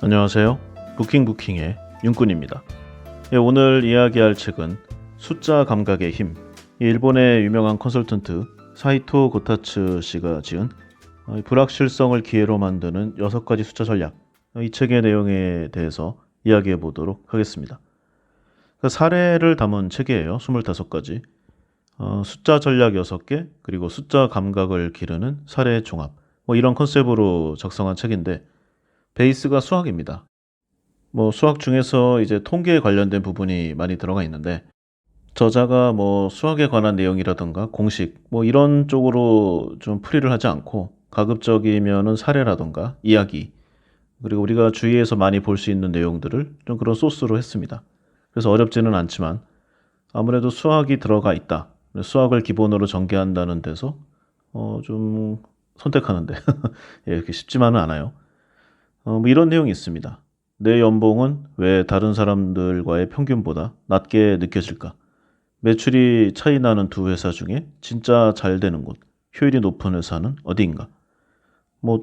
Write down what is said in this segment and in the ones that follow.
안녕하세요. 부킹의 윤꾼입니다. 오늘 이야기할 책은 숫자 감각의 힘. 일본의 유명한 컨설턴트 사이토 고타츠 씨가 지은 불확실성을 기회로 만드는 6가지 숫자 전략. 이 책의 내용에 대해서 이야기해 보도록 하겠습니다. 사례를 담은 책이에요. 25가지. 숫자 전략 6개, 그리고 숫자 감각을 기르는 사례 종합. 이런 컨셉으로 작성한 책인데 베이스가 수학입니다. 수학 중에서 이제 통계에 관련된 부분이 많이 들어가 있는데 저자가 수학에 관한 내용이라든가 공식 이런 쪽으로 좀 풀이를 하지 않고 가급적이면은 사례라든가 이야기 그리고 우리가 주위에서 많이 볼 수 있는 내용들을 좀 그런 소스로 했습니다. 그래서 어렵지는 않지만 아무래도 수학이 들어가 있다. 수학을 기본으로 전개한다는 데서 좀 선택하는데 이렇게 쉽지만은 않아요. 이런 내용이 있습니다. 내 연봉은 왜 다른 사람들과의 평균보다 낮게 느껴질까? 매출이 차이 나는 두 회사 중에 진짜 잘 되는 곳, 효율이 높은 회사는 어디인가?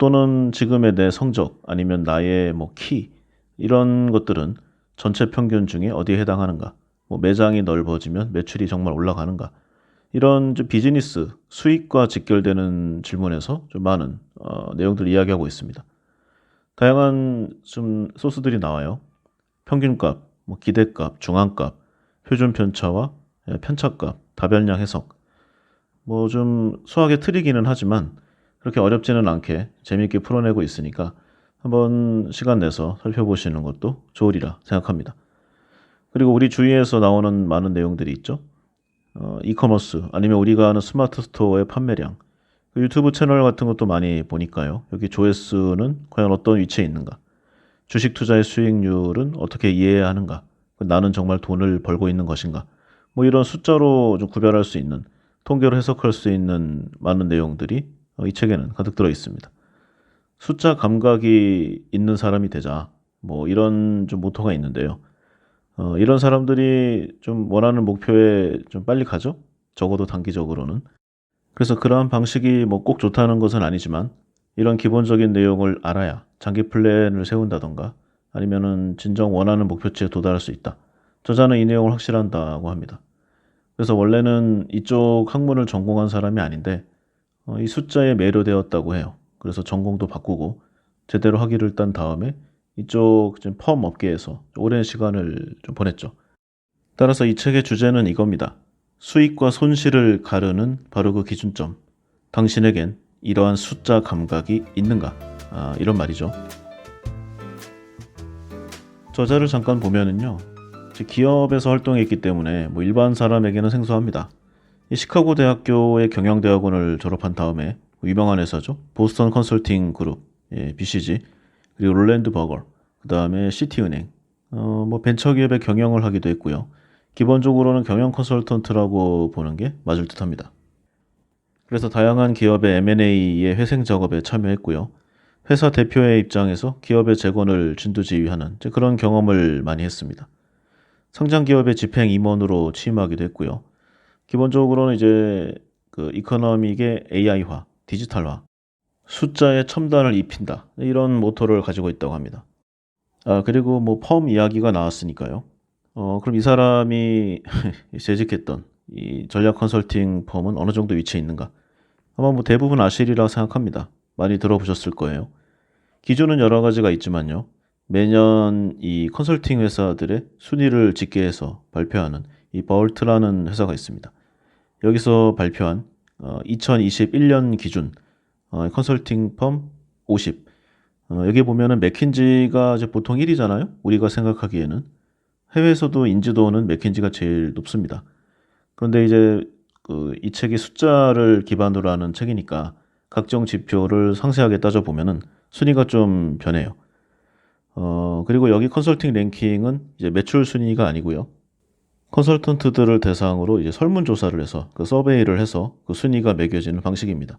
또는 지금의 내 성적, 아니면 나의 키, 이런 것들은 전체 평균 중에 어디에 해당하는가? 매장이 넓어지면 매출이 정말 올라가는가? 이런 좀 비즈니스, 수익과 직결되는 질문에서 좀 많은 내용들을 이야기하고 있습니다. 다양한 좀 소스들이 나와요. 평균값, 기대값, 중앙값, 표준 편차와 편차값, 다변량 해석. 좀 수학의 틀이기는 하지만 그렇게 어렵지는 않게 재미있게 풀어내고 있으니까 한번 시간 내서 살펴보시는 것도 좋으리라 생각합니다. 그리고 우리 주위에서 나오는 많은 내용들이 있죠. 이커머스 아니면 우리가 아는 스마트 스토어의 판매량, 유튜브 채널 같은 것도 많이 보니까요. 여기 조회수는 과연 어떤 위치에 있는가? 주식 투자의 수익률은 어떻게 이해해야 하는가? 나는 정말 돈을 벌고 있는 것인가? 이런 숫자로 좀 구별할 수 있는, 통계로 해석할 수 있는 많은 내용들이 이 책에는 가득 들어 있습니다. 숫자 감각이 있는 사람이 되자. 이런 좀 모토가 있는데요. 이런 사람들이 좀 원하는 목표에 좀 빨리 가죠? 적어도 단기적으로는. 그래서 그러한 방식이 꼭 좋다는 것은 아니지만 이런 기본적인 내용을 알아야 장기 플랜을 세운다던가 아니면은 진정 원하는 목표치에 도달할 수 있다. 저자는 이 내용을 확실한다고 합니다. 그래서 원래는 이쪽 학문을 전공한 사람이 아닌데 이 숫자에 매료되었다고 해요. 그래서 전공도 바꾸고 제대로 학위를 딴 다음에 이쪽 펌 업계에서 오랜 시간을 좀 보냈죠. 따라서 이 책의 주제는 이겁니다. 수익과 손실을 가르는 바로 그 기준점. 당신에겐 이러한 숫자 감각이 있는가? 이런 말이죠. 저자를 잠깐 보면은요. 기업에서 활동했기 때문에 일반 사람에게는 생소합니다. 이 시카고 대학교의 경영대학원을 졸업한 다음에 유명한 회사죠. 보스턴 컨설팅 그룹, BCG, 그리고 롤랜드 버거, 그 다음에 시티은행, 벤처기업의 경영을 하기도 했고요. 기본적으로는 경영 컨설턴트라고 보는 게 맞을 듯합니다. 그래서 다양한 기업의 M&A의 회생 작업에 참여했고요. 회사 대표의 입장에서 기업의 재건을 진두지휘하는 그런 경험을 많이 했습니다. 상장 기업의 집행 임원으로 취임하기도 했고요. 기본적으로는 이제 그 이코노믹의 AI화, 디지털화, 숫자에 첨단을 입힌다 이런 모토를 가지고 있다고 합니다. 그리고 펌 이야기가 나왔으니까요. 그럼 이 사람이 재직했던 이 전략 컨설팅 펌은 어느 정도 위치에 있는가? 아마 대부분 아시리라 생각합니다. 많이 들어보셨을 거예요. 기준은 여러 가지가 있지만요. 매년 이 컨설팅 회사들의 순위를 집계해서 발표하는 이 버울트라는 회사가 있습니다. 여기서 발표한 2021년 기준 컨설팅 펌 50. 여기 보면은 맥킨지가 이제 보통 1위잖아요. 우리가 생각하기에는. 해외에서도 인지도는 맥킨지가 제일 높습니다. 그런데 이제 이 책이 숫자를 기반으로 하는 책이니까 각종 지표를 상세하게 따져보면은 순위가 좀 변해요. 그리고 여기 컨설팅 랭킹은 이제 매출 순위가 아니고요. 컨설턴트들을 대상으로 이제 설문조사를 해서 그 서베이를 해서 그 순위가 매겨지는 방식입니다.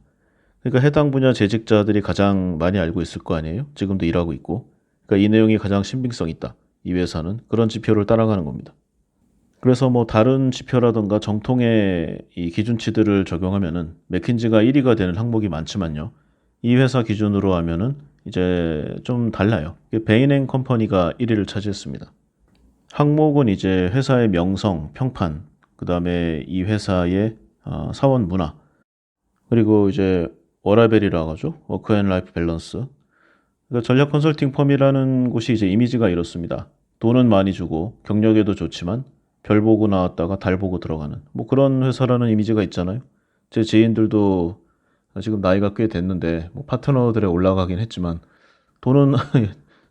그러니까 해당 분야 재직자들이 가장 많이 알고 있을 거 아니에요? 지금도 일하고 있고. 그러니까 이 내용이 가장 신빙성 있다. 이 회사는 그런 지표를 따라가는 겁니다. 그래서 다른 지표라든가 정통의 이 기준치들을 적용하면은 맥킨지가 1위가 되는 항목이 많지만요. 이 회사 기준으로 하면은 이제 좀 달라요. 베인앤컴퍼니가 1위를 차지했습니다. 항목은 이제 회사의 명성, 평판, 그 다음에 이 회사의 사원 문화, 그리고 이제 워라밸이라고 하죠. 워크앤라이프 밸런스. 그러니까 전략 컨설팅 펌이라는 곳이 이제 이미지가 이렇습니다. 돈은 많이 주고 경력에도 좋지만 별 보고 나왔다가 달 보고 들어가는 뭐 그런 회사라는 이미지가 있잖아요. 제 지인들도 지금 나이가 꽤 됐는데 뭐 파트너들에 올라가긴 했지만 돈은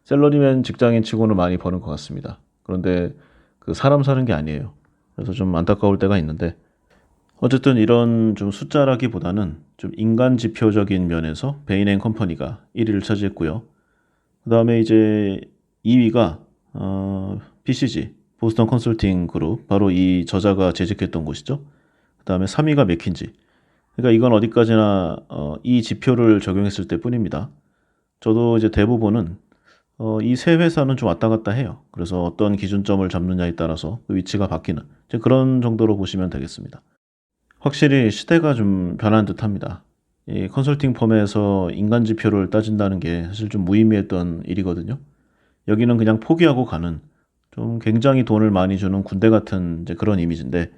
샐러리맨 직장인 치고는 많이 버는 것 같습니다. 그런데 그 사람 사는 게 아니에요. 그래서 좀 안타까울 때가 있는데 어쨌든 이런 좀 숫자라기보다는 좀 인간 지표적인 면에서 베인앤컴퍼니가 1위를 차지했고요. 그 다음에 이제 2위가 BCG, 보스턴 컨설팅 그룹, 바로 이 저자가 재직했던 곳이죠. 그 다음에 3위가 맥킨지. 그러니까 이건 어디까지나 이 지표를 적용했을 때 뿐입니다. 저도 이제 대부분은 이 세 회사는 좀 왔다 갔다 해요. 그래서 어떤 기준점을 잡느냐에 따라서 그 위치가 바뀌는 이제 그런 정도로 보시면 되겠습니다. 확실히 시대가 좀 변한 듯합니다. 이 컨설팅 펌에서 인간 지표를 따진다는 게 사실 좀 무의미했던 일이거든요. 여기는 그냥 포기하고 가는 좀 굉장히 돈을 많이 주는 군대 같은 이제 그런 이미지인데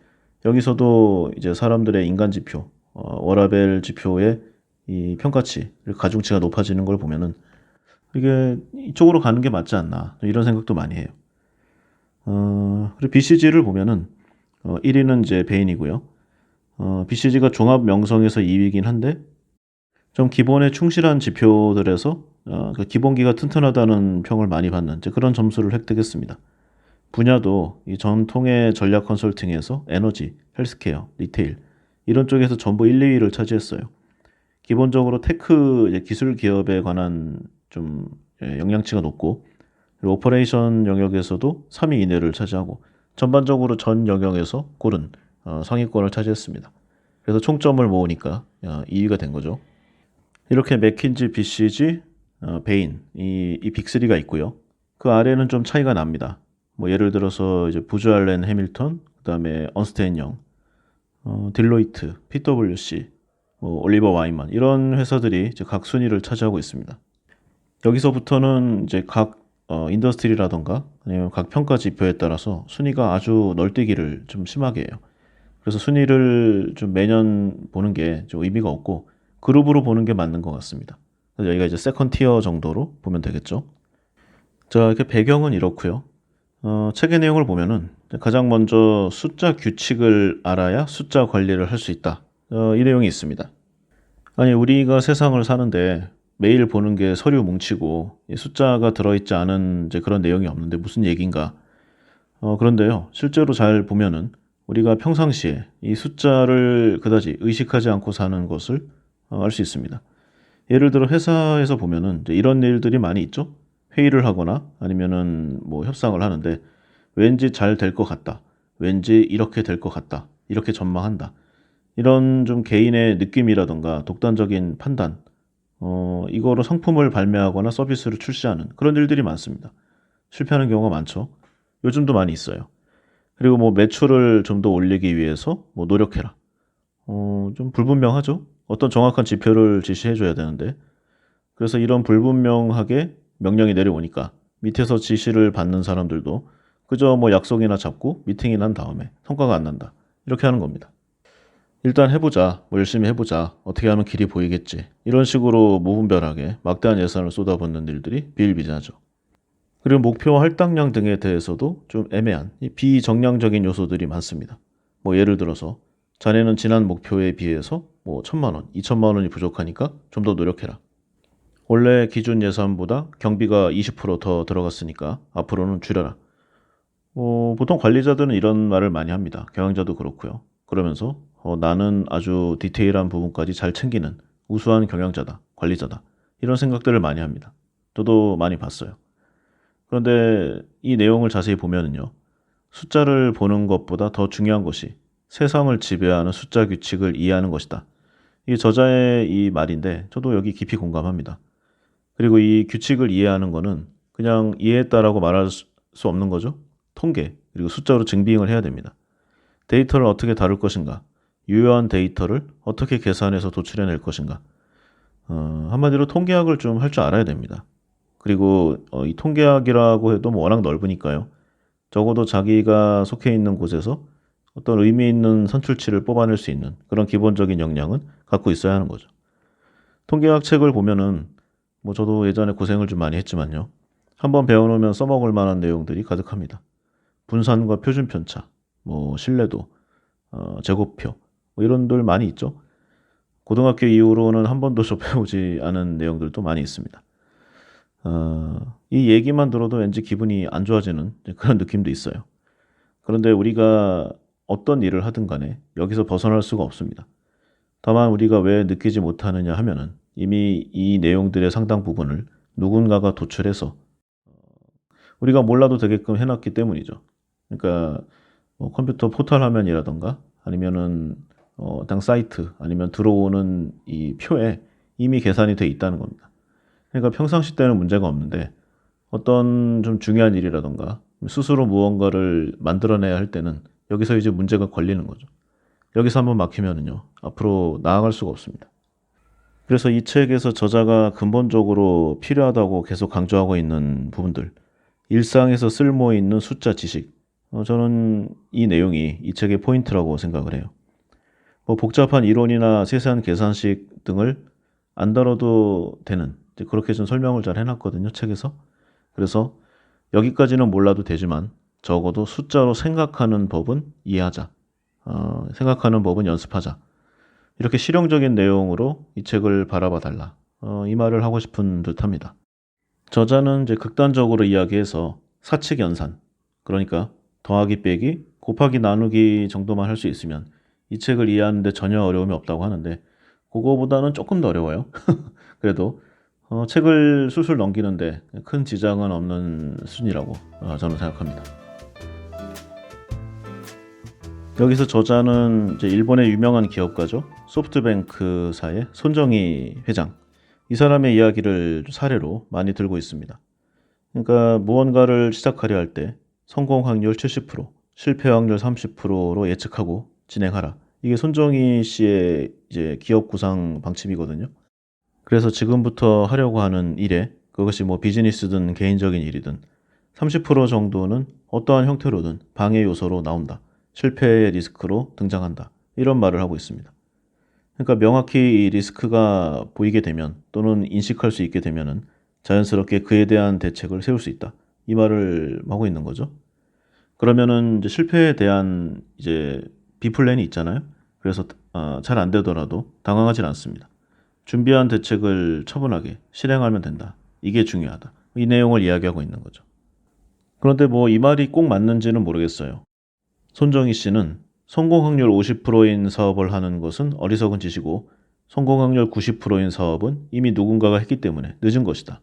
여기서도 이제 사람들의 인간 지표, 워라밸 지표의 이 평가치, 그리고 가중치가 높아지는 걸 보면은 이게 이쪽으로 가는 게 맞지 않나 이런 생각도 많이 해요. 그리고 BCG를 보면은 1위는 이제 베인이고요. BCG가 종합 명성에서 2위긴 한데 좀 기본에 충실한 지표들에서 그 기본기가 튼튼하다는 평을 많이 받는 이제 그런 점수를 획득했습니다. 분야도 이 전통의 전략 컨설팅에서 에너지, 헬스케어, 리테일 이런 쪽에서 전부 1, 2위를 차지했어요. 기본적으로 테크 이제 기술 기업에 관한 좀 영향치가 높고 그리고 오퍼레이션 영역에서도 3위 이내를 차지하고 전반적으로 전 영역에서 고른 상위권을 차지했습니다. 그래서 총점을 모으니까 2위가 된 거죠. 이렇게 맥킨지, BCG, 베인 이 빅3가 있고요. 그 아래는 좀 차이가 납니다. 뭐 예를 들어서 이제 부즈 알렌 해밀턴, 그다음에 언스트 앤 영, 딜로이트, PwC, 뭐 올리버 와인만 이런 회사들이 이제 각 순위를 차지하고 있습니다. 여기서부터는 이제 각 인더스트리라던가 아니면 각 평가 지표에 따라서 순위가 아주 널뛰기를 좀 심하게 해요. 그래서 순위를 좀 매년 보는 게 좀 의미가 없고 그룹으로 보는 게 맞는 것 같습니다. 그래서 여기가 이제 세컨 티어 정도로 보면 되겠죠. 자, 이렇게 배경은 이렇고요. 책의 내용을 보면은 가장 먼저 숫자 규칙을 알아야 숫자 관리를 할 수 있다. 이 내용이 있습니다. 아니, 우리가 세상을 사는데 매일 보는 게 서류 뭉치고 이 숫자가 들어있지 않은 이제 그런 내용이 없는데 무슨 얘기인가? 그런데요, 실제로 잘 보면은 우리가 평상시에 이 숫자를 그다지 의식하지 않고 사는 것을 알 수 있습니다. 예를 들어 회사에서 보면은 이제 이런 일들이 많이 있죠. 회의를 하거나 아니면은 뭐 협상을 하는데 왠지 잘 될 것 같다. 왠지 이렇게 될 것 같다. 이렇게 전망한다. 이런 좀 개인의 느낌이라던가 독단적인 판단, 이거로 상품을 발매하거나 서비스를 출시하는 그런 일들이 많습니다. 실패하는 경우가 많죠. 요즘도 많이 있어요. 그리고 뭐 매출을 좀 더 올리기 위해서 뭐 노력해라. 좀 불분명하죠. 어떤 정확한 지표를 지시해 줘야 되는데 그래서 이런 불분명하게 명령이 내려오니까 밑에서 지시를 받는 사람들도 그저 뭐 약속이나 잡고 미팅이 난 다음에 성과가 안 난다. 이렇게 하는 겁니다. 일단 해보자, 뭐 열심히 해보자, 어떻게 하면 길이 보이겠지. 이런 식으로 무분별하게 막대한 예산을 쏟아붓는 일들이 비일비재하죠. 그리고 목표 할당량 등에 대해서도 좀 애매한 이 비정량적인 요소들이 많습니다. 뭐 예를 들어서 자네는 지난 목표에 비해서 뭐 1,000만 원, 2,000만 원이 부족하니까 좀 더 노력해라. 원래 기준 예산보다 경비가 20%더 들어갔으니까 앞으로는 줄여라. 보통 관리자들은 이런 말을 많이 합니다. 경영자도 그렇고요. 그러면서 나는 아주 디테일한 부분까지 잘 챙기는 우수한 경영자다, 관리자다. 이런 생각들을 많이 합니다. 저도 많이 봤어요. 그런데 이 내용을 자세히 보면은요. 숫자를 보는 것보다 더 중요한 것이 세상을 지배하는 숫자 규칙을 이해하는 것이다. 이게 저자의 이 말인데 저도 여기 깊이 공감합니다. 그리고 이 규칙을 이해하는 거는 그냥 이해했다라고 말할 수 없는 거죠. 통계, 그리고 숫자로 증빙을 해야 됩니다. 데이터를 어떻게 다룰 것인가, 유효한 데이터를 어떻게 계산해서 도출해낼 것인가, 한마디로 통계학을 좀 할 줄 알아야 됩니다. 그리고 이 통계학이라고 해도 뭐 워낙 넓으니까요. 적어도 자기가 속해 있는 곳에서 어떤 의미 있는 선출치를 뽑아낼 수 있는 그런 기본적인 역량은 갖고 있어야 하는 거죠. 통계학 책을 보면은 뭐 저도 예전에 고생을 좀 많이 했지만요. 한번 배워놓으면 써먹을 만한 내용들이 가득합니다. 분산과 표준 편차, 뭐 신뢰도, 제곱표 뭐 이런들 많이 있죠. 고등학교 이후로는 한 번도 접해보지 않은 내용들도 많이 있습니다. 이 얘기만 들어도 왠지 기분이 안 좋아지는 그런 느낌도 있어요. 그런데 우리가 어떤 일을 하든 간에 여기서 벗어날 수가 없습니다. 다만 우리가 왜 느끼지 못하느냐 하면은 이미 이 내용들의 상당 부분을 누군가가 도출해서 우리가 몰라도 되게끔 해놨기 때문이죠. 그러니까 뭐 컴퓨터 포털 화면이라던가 아니면은 당 사이트 아니면 들어오는 이 표에 이미 계산이 돼 있다는 겁니다. 그러니까 평상시 때는 문제가 없는데 어떤 좀 중요한 일이라던가 스스로 무언가를 만들어내야 할 때는 여기서 이제 문제가 걸리는 거죠. 여기서 한번 막히면은요, 앞으로 나아갈 수가 없습니다. 그래서 이 책에서 저자가 근본적으로 필요하다고 계속 강조하고 있는 부분들, 일상에서 쓸모 있는 숫자 지식, 저는 이 내용이 이 책의 포인트라고 생각을 해요. 뭐 복잡한 이론이나 세세한 계산식 등을 안 다뤄도 되는, 이제 그렇게 좀 설명을 잘 해놨거든요, 책에서. 그래서 여기까지는 몰라도 되지만 적어도 숫자로 생각하는 법은 이해하자. 생각하는 법은 연습하자. 이렇게 실용적인 내용으로 이 책을 바라봐 달라. 이 말을 하고 싶은 듯합니다. 저자는 이제 극단적으로 이야기해서 사칙 연산, 그러니까 더하기 빼기, 곱하기 나누기 정도만 할 수 있으면 이 책을 이해하는데 전혀 어려움이 없다고 하는데 그거보다는 조금 더 어려워요. 그래도 책을 술술 넘기는데 큰 지장은 없는 순이라고 저는 생각합니다. 여기서 저자는 이제 일본의 유명한 기업가죠. 소프트뱅크사의 손정희 회장. 이 사람의 이야기를 사례로 많이 들고 있습니다. 그러니까 무언가를 시작하려 할 때 성공 확률 70%, 실패 확률 30%로 예측하고 진행하라. 이게 손정희 씨의 이제 기업 구상 방침이거든요. 그래서 지금부터 하려고 하는 일에 그것이 뭐 비즈니스든 개인적인 일이든 30% 정도는 어떠한 형태로든 방해 요소로 나온다. 실패의 리스크로 등장한다. 이런 말을 하고 있습니다. 그러니까 명확히 이 리스크가 보이게 되면 또는 인식할 수 있게 되면은 자연스럽게 그에 대한 대책을 세울 수 있다. 이 말을 하고 있는 거죠. 그러면은 이제 실패에 대한 이제 B플랜이 있잖아요. 그래서 잘 안 되더라도 당황하지 않습니다. 준비한 대책을 처분하게 실행하면 된다. 이게 중요하다. 이 내용을 이야기하고 있는 거죠. 그런데 뭐 이 말이 꼭 맞는지는 모르겠어요. 손정희 씨는 성공 확률 50%인 사업을 하는 것은 어리석은 짓이고 성공 확률 90%인 사업은 이미 누군가가 했기 때문에 늦은 것이다.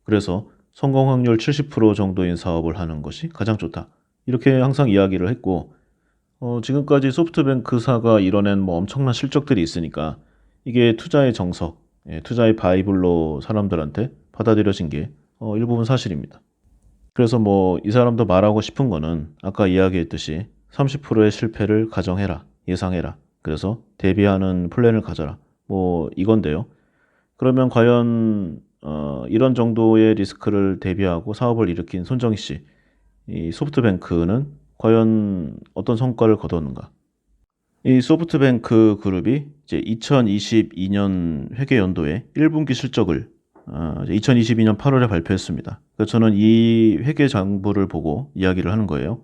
그래서 성공 확률 70% 정도인 사업을 하는 것이 가장 좋다. 이렇게 항상 이야기를 했고 지금까지 소프트뱅크사가 이뤄낸 뭐 엄청난 실적들이 있으니까 이게 투자의 정석, 투자의 바이블로 사람들한테 받아들여진 게 일부분 사실입니다. 그래서 뭐 이 사람도 말하고 싶은 거는 아까 이야기했듯이 30%의 실패를 가정해라, 예상해라. 그래서 대비하는 플랜을 가져라. 뭐 이건데요. 그러면 과연 이런 정도의 리스크를 대비하고 사업을 일으킨 손정희 씨, 이 소프트뱅크는 과연 어떤 성과를 거뒀는가? 이 소프트뱅크 그룹이 이제 2022년 회계 연도에 1분기 실적을 2022년 8월에 발표했습니다. 그래서 저는 이 회계 장부를 보고 이야기를 하는 거예요.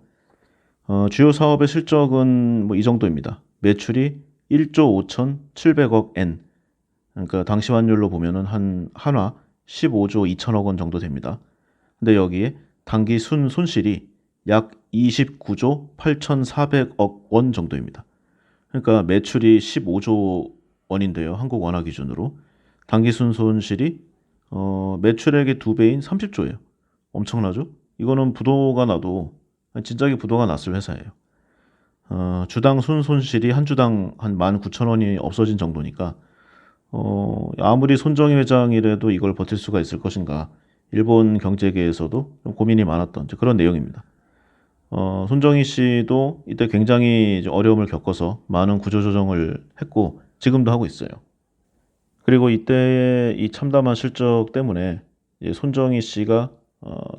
주요 사업의 실적은 뭐 이 정도입니다. 매출이 1조 5,700억 엔. 그러니까 당시 환율로 보면은 한화 15조 2천억 원 정도 됩니다. 근데 여기에 당기 손실이 약 29조 8,400억 원 정도입니다. 그러니까 매출이 15조 원인데요. 한국 원화 기준으로. 당기순 손실이 매출액의 2배인 30조예요. 엄청나죠? 이거는 부도가 나도 진작에 부도가 났을 회사예요. 주당 순손실이 한 주당 한 19,000원이 없어진 정도니까 아무리 손정희 회장이라도 이걸 버틸 수가 있을 것인가. 일본 경제계에서도 좀 고민이 많았던 그런 내용입니다. 손정희 씨도 이때 굉장히 이제 어려움을 겪어서 많은 구조조정을 했고 지금도 하고 있어요. 그리고 이때의 이 참담한 실적 때문에 이제 손정희 씨가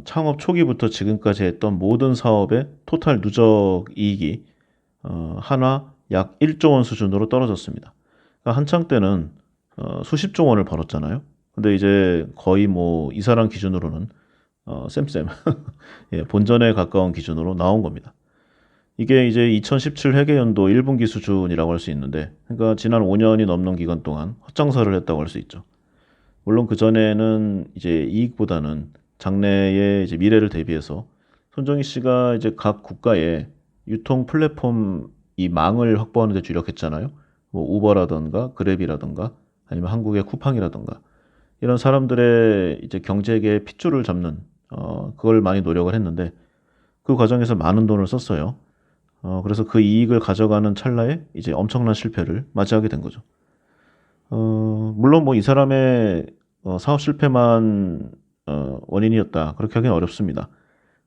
창업 초기부터 지금까지 했던 모든 사업의 토탈 누적 이익이 한화 약 1조 원 수준으로 떨어졌습니다. 그러니까 한창 때는 수십조 원을 벌었잖아요. 근데 이제 거의 뭐 이 사람 기준으로는 쌤쌤 예, 본전에 가까운 기준으로 나온 겁니다. 이게 이제 2017 회계연도 1분기 수준이라고 할 수 있는데, 그러니까 지난 5년이 넘는 기간 동안 헛장사를 했다고 할 수 있죠. 물론 그전에는 이제 이익보다는 장래의 이제 미래를 대비해서 손정희 씨가 이제 각 국가의 유통 플랫폼 이 망을 확보하는 데 주력했잖아요. 뭐 우버라든가 그랩이라든가 아니면 한국의 쿠팡이라든가 이런 사람들의 이제 경제계의 핏줄을 잡는 그걸 많이 노력을 했는데 그 과정에서 많은 돈을 썼어요. 그래서 그 이익을 가져가는 찰나에 이제 엄청난 실패를 맞이하게 된 거죠. 물론 뭐 이 사람의 사업 실패만 원인이었다. 그렇게 하기는 어렵습니다.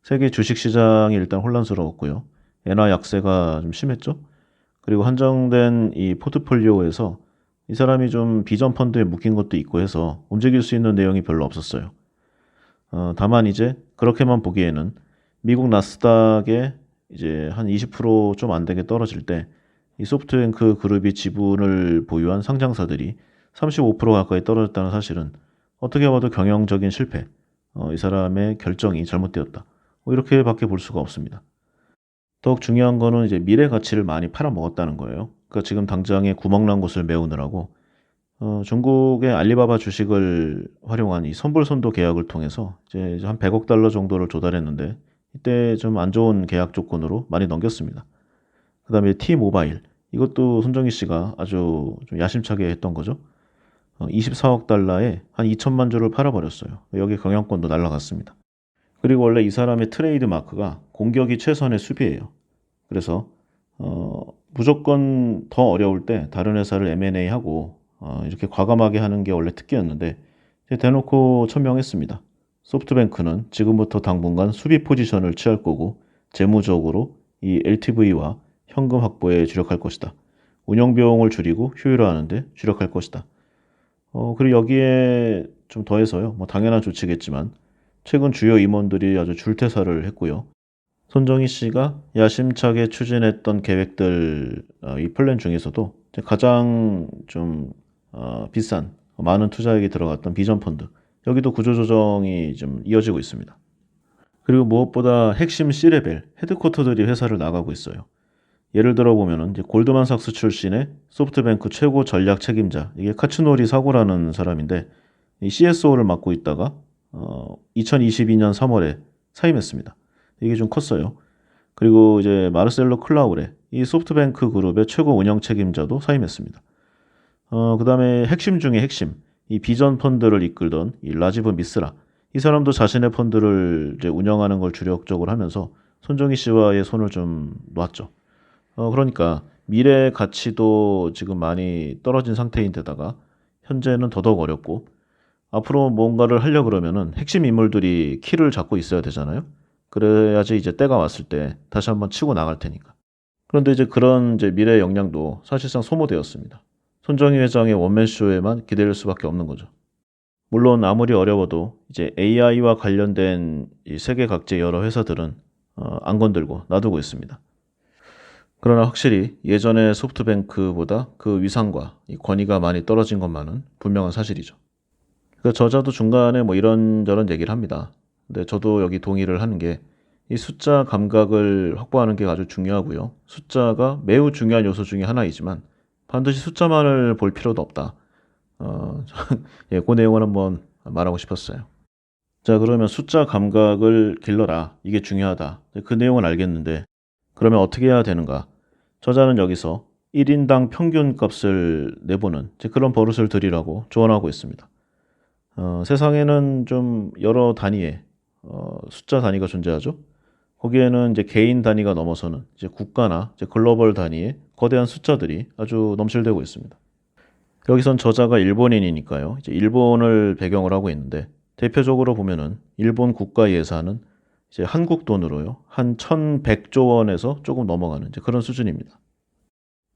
세계 주식시장이 일단 혼란스러웠고요. 엔화 약세가 좀 심했죠. 그리고 한정된 이 포트폴리오에서 이 사람이 좀 비전 펀드에 묶인 것도 있고 해서 움직일 수 있는 내용이 별로 없었어요. 다만 이제 그렇게만 보기에는 미국 나스닥에 이제 한 20%좀 안 되게 떨어질 때 이 소프트뱅크 그룹이 지분을 보유한 상장사들이 35% 가까이 떨어졌다는 사실은 어떻게 봐도 경영적인 실패, 이 사람의 결정이 잘못되었다. 뭐 이렇게밖에 볼 수가 없습니다. 더욱 중요한 거는 이제 미래 가치를 많이 팔아먹었다는 거예요. 그러니까 지금 당장에 구멍난 곳을 메우느라고 중국의 알리바바 주식을 활용한 이 선불선도 계약을 통해서 이제 한 100억 달러 정도를 조달했는데 이때 좀 안 좋은 계약 조건으로 많이 넘겼습니다. 그다음에 T모바일 이것도 손정희 씨가 아주 좀 야심차게 했던 거죠. 24억 달러에 한 2천만 주를 팔아버렸어요. 여기 경영권도 날라갔습니다. 그리고 원래 이 사람의 트레이드 마크가 공격이 최선의 수비예요. 그래서 무조건 더 어려울 때 다른 회사를 M&A하고 이렇게 과감하게 하는 게 원래 특기였는데 대놓고 천명했습니다. 소프트뱅크는 지금부터 당분간 수비 포지션을 취할 거고 재무적으로 이 LTV와 현금 확보에 주력할 것이다. 운영 비용을 줄이고 효율화하는데 주력할 것이다. 그리고 여기에 좀 더해서요. 뭐 당연한 조치겠지만 최근 주요 임원들이 아주 줄퇴사를 했고요. 손정희 씨가 야심차게 추진했던 계획들 이 플랜 중에서도 가장 좀 비싼 많은 투자액이 들어갔던 비전 펀드 여기도 구조조정이 좀 이어지고 있습니다. 그리고 무엇보다 핵심 C레벨 헤드쿼터들이 회사를 나가고 있어요. 예를 들어 보면은 이제 골드만삭스 출신의 소프트뱅크 최고 전략 책임자 이게 카츠노리 사고라는 사람인데 이 CSO를 맡고 있다가 2022년 3월에 사임했습니다. 이게 좀 컸어요. 그리고 이제 마르셀로 클라우레 이 소프트뱅크 그룹의 최고 운영 책임자도 사임했습니다. 그다음에 핵심 중에 핵심 이 비전 펀드를 이끌던 이 라지브 미스라 이 사람도 자신의 펀드를 이제 운영하는 걸 주력적으로 하면서 손정희 씨와의 손을 좀 놨죠. 그러니까 미래 가치도 지금 많이 떨어진 상태인데다가 현재는 더더욱 어렵고 앞으로 뭔가를 하려 그러면은 핵심 인물들이 키를 잡고 있어야 되잖아요. 그래야지 이제 때가 왔을 때 다시 한번 치고 나갈 테니까. 그런데 이제 그런 이제 미래 역량도 사실상 소모되었습니다. 손정희 회장의 원맨쇼에만 기댈 수밖에 없는 거죠. 물론 아무리 어려워도 이제 AI와 관련된 이 세계 각지 여러 회사들은 안 건들고 놔두고 있습니다. 그러나 확실히 예전의 소프트뱅크보다 그 위상과 이 권위가 많이 떨어진 것만은 분명한 사실이죠. 그 저자도 중간에 뭐 이런저런 얘기를 합니다. 근데 저도 여기 동의를 하는 게 이 숫자 감각을 확보하는 게 아주 중요하고요. 숫자가 매우 중요한 요소 중에 하나이지만 반드시 숫자만을 볼 필요도 없다. 예, 그 내용을 한번 말하고 싶었어요. 자, 그러면 숫자 감각을 길러라. 이게 중요하다. 그 내용은 알겠는데 그러면 어떻게 해야 되는가? 저자는 여기서 1인당 평균 값을 내보는 그런 버릇을 들이라고 조언하고 있습니다. 세상에는 좀 여러 단위의 숫자 단위가 존재하죠. 거기에는 이제 개인 단위가 넘어서는 이제 국가나 이제 글로벌 단위의 거대한 숫자들이 아주 넘실대고 있습니다. 여기선 저자가 일본인이니까요. 이제 일본을 배경으로 하고 있는데 대표적으로 보면은 일본 국가 예산은 이제 한국 돈으로요. 한 1,100조 원에서 조금 넘어가는 이제 그런 수준입니다.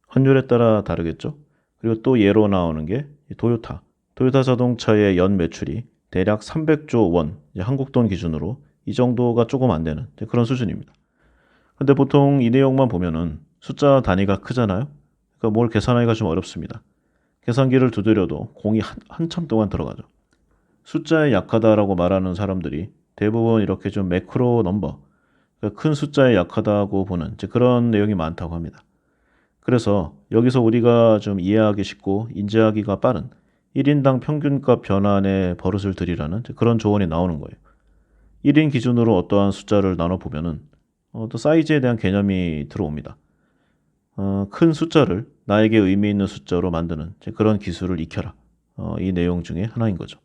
환율에 따라 다르겠죠. 그리고 또 예로 나오는 게 도요타. 토요타 자동차의 연 매출이 대략 300조 원, 한국 돈 기준으로 이 정도가 조금 안 되는 그런 수준입니다. 근데 보통 이 내용만 보면은 숫자 단위가 크잖아요. 그러니까 뭘 계산하기가 좀 어렵습니다. 계산기를 두드려도 공이 한참 동안 들어가죠. 숫자에 약하다라고 말하는 사람들이 대부분 이렇게 좀 매크로 넘버, 그러니까 큰 숫자에 약하다고 보는 그런 내용이 많다고 합니다. 그래서 여기서 우리가 좀 이해하기 쉽고 인지하기가 빠른 1인당 평균값 변환에 버릇을 들이라는 그런 조언이 나오는 거예요. 1인 기준으로 어떠한 숫자를 나눠보면은 또 사이즈에 대한 개념이 들어옵니다. 큰 숫자를 나에게 의미 있는 숫자로 만드는 그런 기술을 익혀라. 이 내용 중에 하나인 거죠.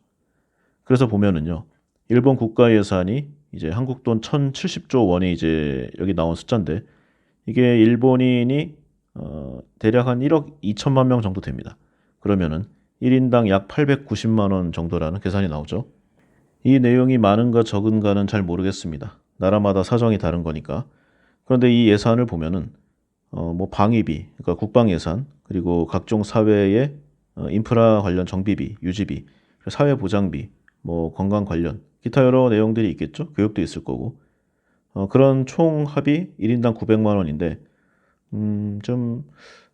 그래서 보면은요, 일본 국가 예산이 이제 한국 돈 1070조 원이 이제 여기 나온 숫자인데 이게 일본인이 대략 한 1억 2천만 명 정도 됩니다. 그러면은 1인당 약 890만 원 정도라는 계산이 나오죠. 이 내용이 많은가 적은가는 잘 모르겠습니다. 나라마다 사정이 다른 거니까. 그런데 이 예산을 보면은 뭐 방위비, 그러니까 국방 예산, 그리고 각종 사회의 인프라 관련 정비비, 유지비, 사회 보장비, 뭐 건강 관련 기타 여러 내용들이 있겠죠. 교육도 있을 거고. 그런 총 합이 1인당 900만 원인데 좀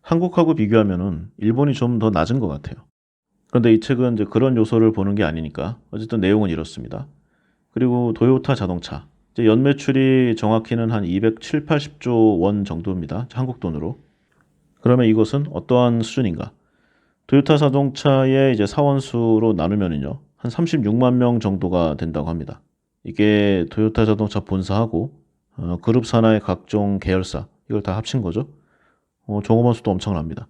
한국하고 비교하면은 일본이 좀 더 낮은 것 같아요. 그런데 이 책은 이제 그런 요소를 보는 게 아니니까 어쨌든 내용은 이렇습니다. 그리고 도요타 자동차 이제 연매출이 정확히는 한 207, 80조 원 정도입니다. 한국 돈으로. 그러면 이것은 어떠한 수준인가? 도요타 자동차의 이제 사원 수로 나누면은요. 한 36만 명 정도가 된다고 합니다. 이게 도요타 자동차 본사하고 그룹 산하의 각종 계열사 이걸 다 합친 거죠. 종업원 수도 엄청납니다.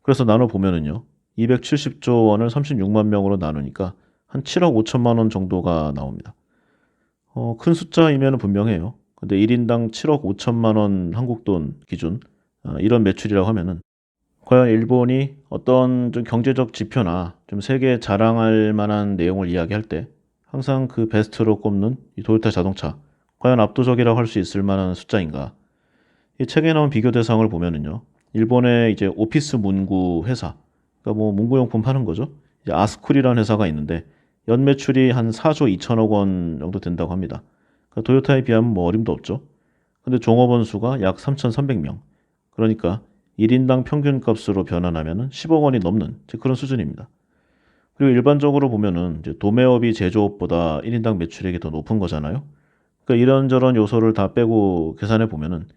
그래서 나눠 보면은요. 270조 원을 36만 명으로 나누니까 한 7억 5천만 원 정도가 나옵니다. 큰 숫자이면 분명해요. 근데 1인당 7억 5천만 원 한국 돈 기준 이런 매출이라고 하면은 과연 일본이 어떤 좀 경제적 지표나 좀 세계에 자랑할 만한 내용을 이야기할 때 항상 그 베스트로 꼽는 이 도요타 자동차 과연 압도적이라고 할 수 있을 만한 숫자인가? 이 책에 나온 비교 대상을 보면은요. 일본의 이제 오피스 문구 회사, 그러니까 뭐 문구용품 파는 거죠. 이제 아스쿨이라는 회사가 있는데 연 매출이 한 4조 2천억 원 정도 된다고 합니다. 그러니까 도요타에 비하면 뭐 어림도 없죠. 근데 종업원 수가 약 3,300명. 그러니까 1인당 평균 값으로 변환하면 10억 원이 넘는 그런 수준입니다. 그리고 일반적으로 보면은 이제 도매업이 제조업보다 1인당 매출액이 더 높은 거잖아요. 그러니까 이런저런 요소를 다 빼고 계산해 보면은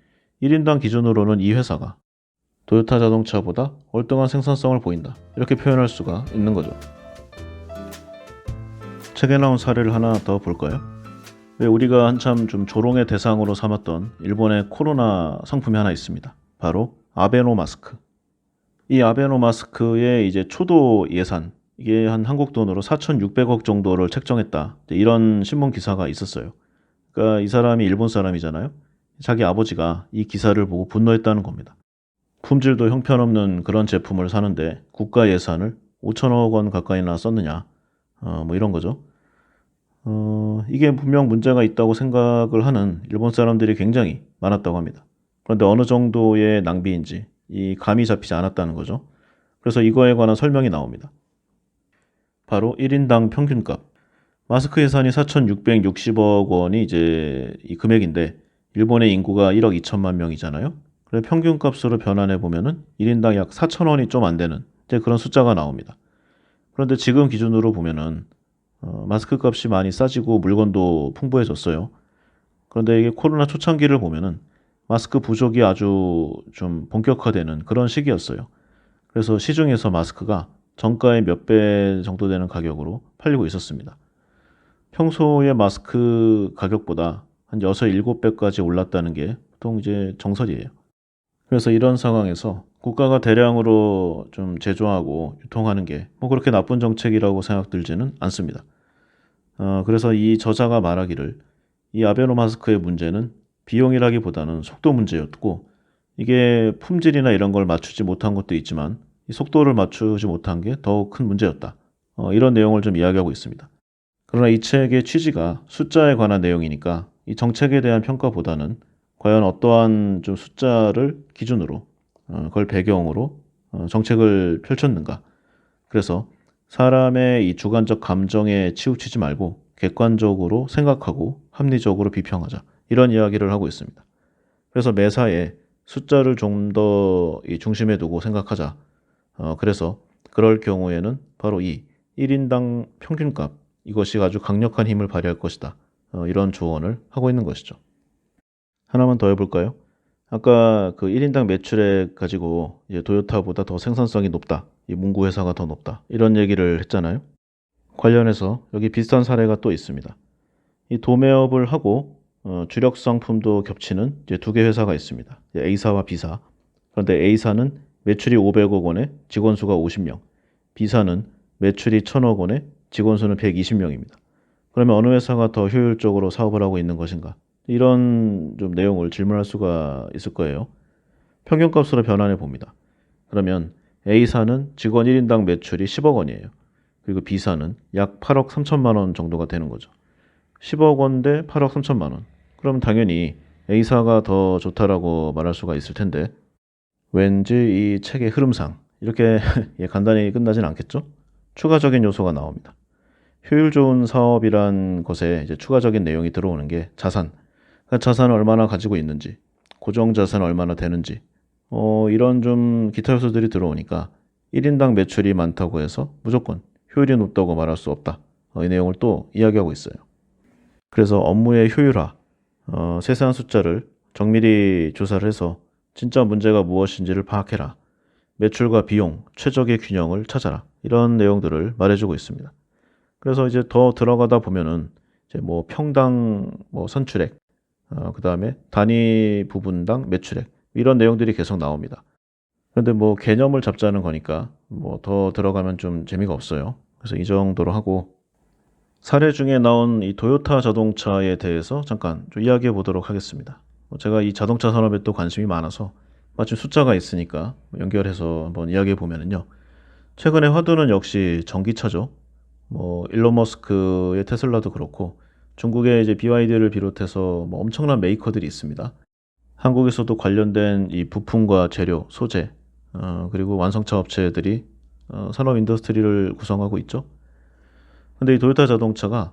1인당 기준으로는 이 회사가 도요타 자동차보다 월등한 생산성을 보인다. 이렇게 표현할 수가 있는 거죠. 책에 나온 사례를 하나 더 볼까요? 왜 우리가 한참 좀 조롱의 대상으로 삼았던 일본의 코로나 상품이 하나 있습니다. 바로 아베노 마스크. 이 아베노 마스크의 이제 초도 예산, 이게 한 한국 돈으로 4,600억 정도를 책정했다. 이런 신문 기사가 있었어요. 그러니까 이 사람이 일본 사람이잖아요. 자기 아버지가 이 기사를 보고 분노했다는 겁니다. 품질도 형편없는 그런 제품을 사는데 국가 예산을 5천억 원 가까이나 썼느냐. 뭐 이런 거죠. 이게 분명 문제가 있다고 생각을 하는 일본 사람들이 굉장히 많았다고 합니다. 그런데 어느 정도의 낭비인지 이 감이 잡히지 않았다는 거죠. 그래서 이거에 관한 설명이 나옵니다. 바로 1인당 평균값. 마스크 예산이 4,660억 원이 이제 이 금액인데 일본의 인구가 1억 2천만 명이잖아요. 그래 평균값으로 변환해 보면은 1인당 약 4천 원이 좀 안 되는 이제 그런 숫자가 나옵니다. 그런데 지금 기준으로 보면은 마스크 값이 많이 싸지고 물건도 풍부해졌어요. 그런데 이게 코로나 초창기를 보면은 마스크 부족이 아주 좀 본격화되는 그런 시기였어요. 그래서 시중에서 마스크가 정가의 몇 배 정도 되는 가격으로 팔리고 있었습니다. 평소의 마스크 가격보다 한 6, 7배까지 올랐다는 게 보통 이제 정설이에요. 그래서 이런 상황에서 국가가 대량으로 좀 제조하고 유통하는 게 뭐 그렇게 나쁜 정책이라고 생각들지는 않습니다. 그래서 이 저자가 말하기를 이 아베노 마스크의 문제는 비용이라기보다는 속도 문제였고 이게 품질이나 이런 걸 맞추지 못한 것도 있지만 이 속도를 맞추지 못한 게 더욱 큰 문제였다. 이런 내용을 좀 이야기하고 있습니다. 그러나 이 책의 취지가 숫자에 관한 내용이니까 이 정책에 대한 평가보다는 과연 어떠한 좀 숫자를 기준으로 그걸 배경으로 정책을 펼쳤는가. 그래서 사람의 이 주관적 감정에 치우치지 말고 객관적으로 생각하고 합리적으로 비평하자. 이런 이야기를 하고 있습니다. 그래서 매사에 숫자를 좀 더 중심에 두고 생각하자. 그래서 그럴 경우에는 바로 이 1인당 평균값 이것이 아주 강력한 힘을 발휘할 것이다. 이런 조언을 하고 있는 것이죠. 하나만 더 해볼까요? 아까 그 1인당 매출액 가지고 이제 도요타보다 더 생산성이 높다. 이 문구 회사가 더 높다. 이런 얘기를 했잖아요. 관련해서 여기 비슷한 사례가 또 있습니다. 이 도매업을 하고 주력 상품도 겹치는 이제 두 개 회사가 있습니다. A사와 B사. 그런데 A사는 매출이 500억 원에 직원 수가 50명. B사는 매출이 1000억 원에 직원 수는 120명입니다. 그러면 어느 회사가 더 효율적으로 사업을 하고 있는 것인가? 이런 좀 내용을 질문할 수가 있을 거예요. 평균값으로 변환해 봅니다. 그러면 A사는 직원 1인당 매출이 10억 원이에요. 그리고 B사는 약 8억 3천만 원 정도가 되는 거죠. 10억 원 대 8억 3천만 원. 그럼 당연히 A사가 더 좋다라고 말할 수가 있을 텐데 왠지 이 책의 흐름상 이렇게 간단히 끝나진 않겠죠? 추가적인 요소가 나옵니다. 효율 좋은 사업이란 것에 이제 추가적인 내용이 들어오는 게 자산. 그러니까 자산을 얼마나 가지고 있는지, 고정 자산은 얼마나 되는지, 이런 좀 기타 요소들이 들어오니까 1인당 매출이 많다고 해서 무조건 효율이 높다고 말할 수 없다. 이 내용을 또 이야기하고 있어요. 그래서 업무의 효율화, 세세한 숫자를 정밀히 조사를 해서 진짜 문제가 무엇인지를 파악해라. 매출과 비용, 최적의 균형을 찾아라. 이런 내용들을 말해주고 있습니다. 그래서 이제 더 들어가다 보면은 이제 뭐 평당 뭐 선출액, 그 다음에 단위 부분당 매출액 이런 내용들이 계속 나옵니다. 그런데 뭐 개념을 잡자는 거니까 뭐 더 들어가면 좀 재미가 없어요. 그래서 이 정도로 하고 사례 중에 나온 이 도요타 자동차에 대해서 잠깐 좀 이야기해 보도록 하겠습니다. 제가 이 자동차 산업에 또 관심이 많아서 마침 숫자가 있으니까 연결해서 한번 이야기해 보면은요. 최근에 화두는 역시 전기차죠. 뭐 일론 머스크의 테슬라도 그렇고 중국의 이제 BYD를 비롯해서 뭐 엄청난 메이커들이 있습니다. 한국에서도 관련된 이 부품과 재료, 소재, 그리고 완성차 업체들이 산업 인더스트리를 구성하고 있죠. 근데 이 도요타 자동차가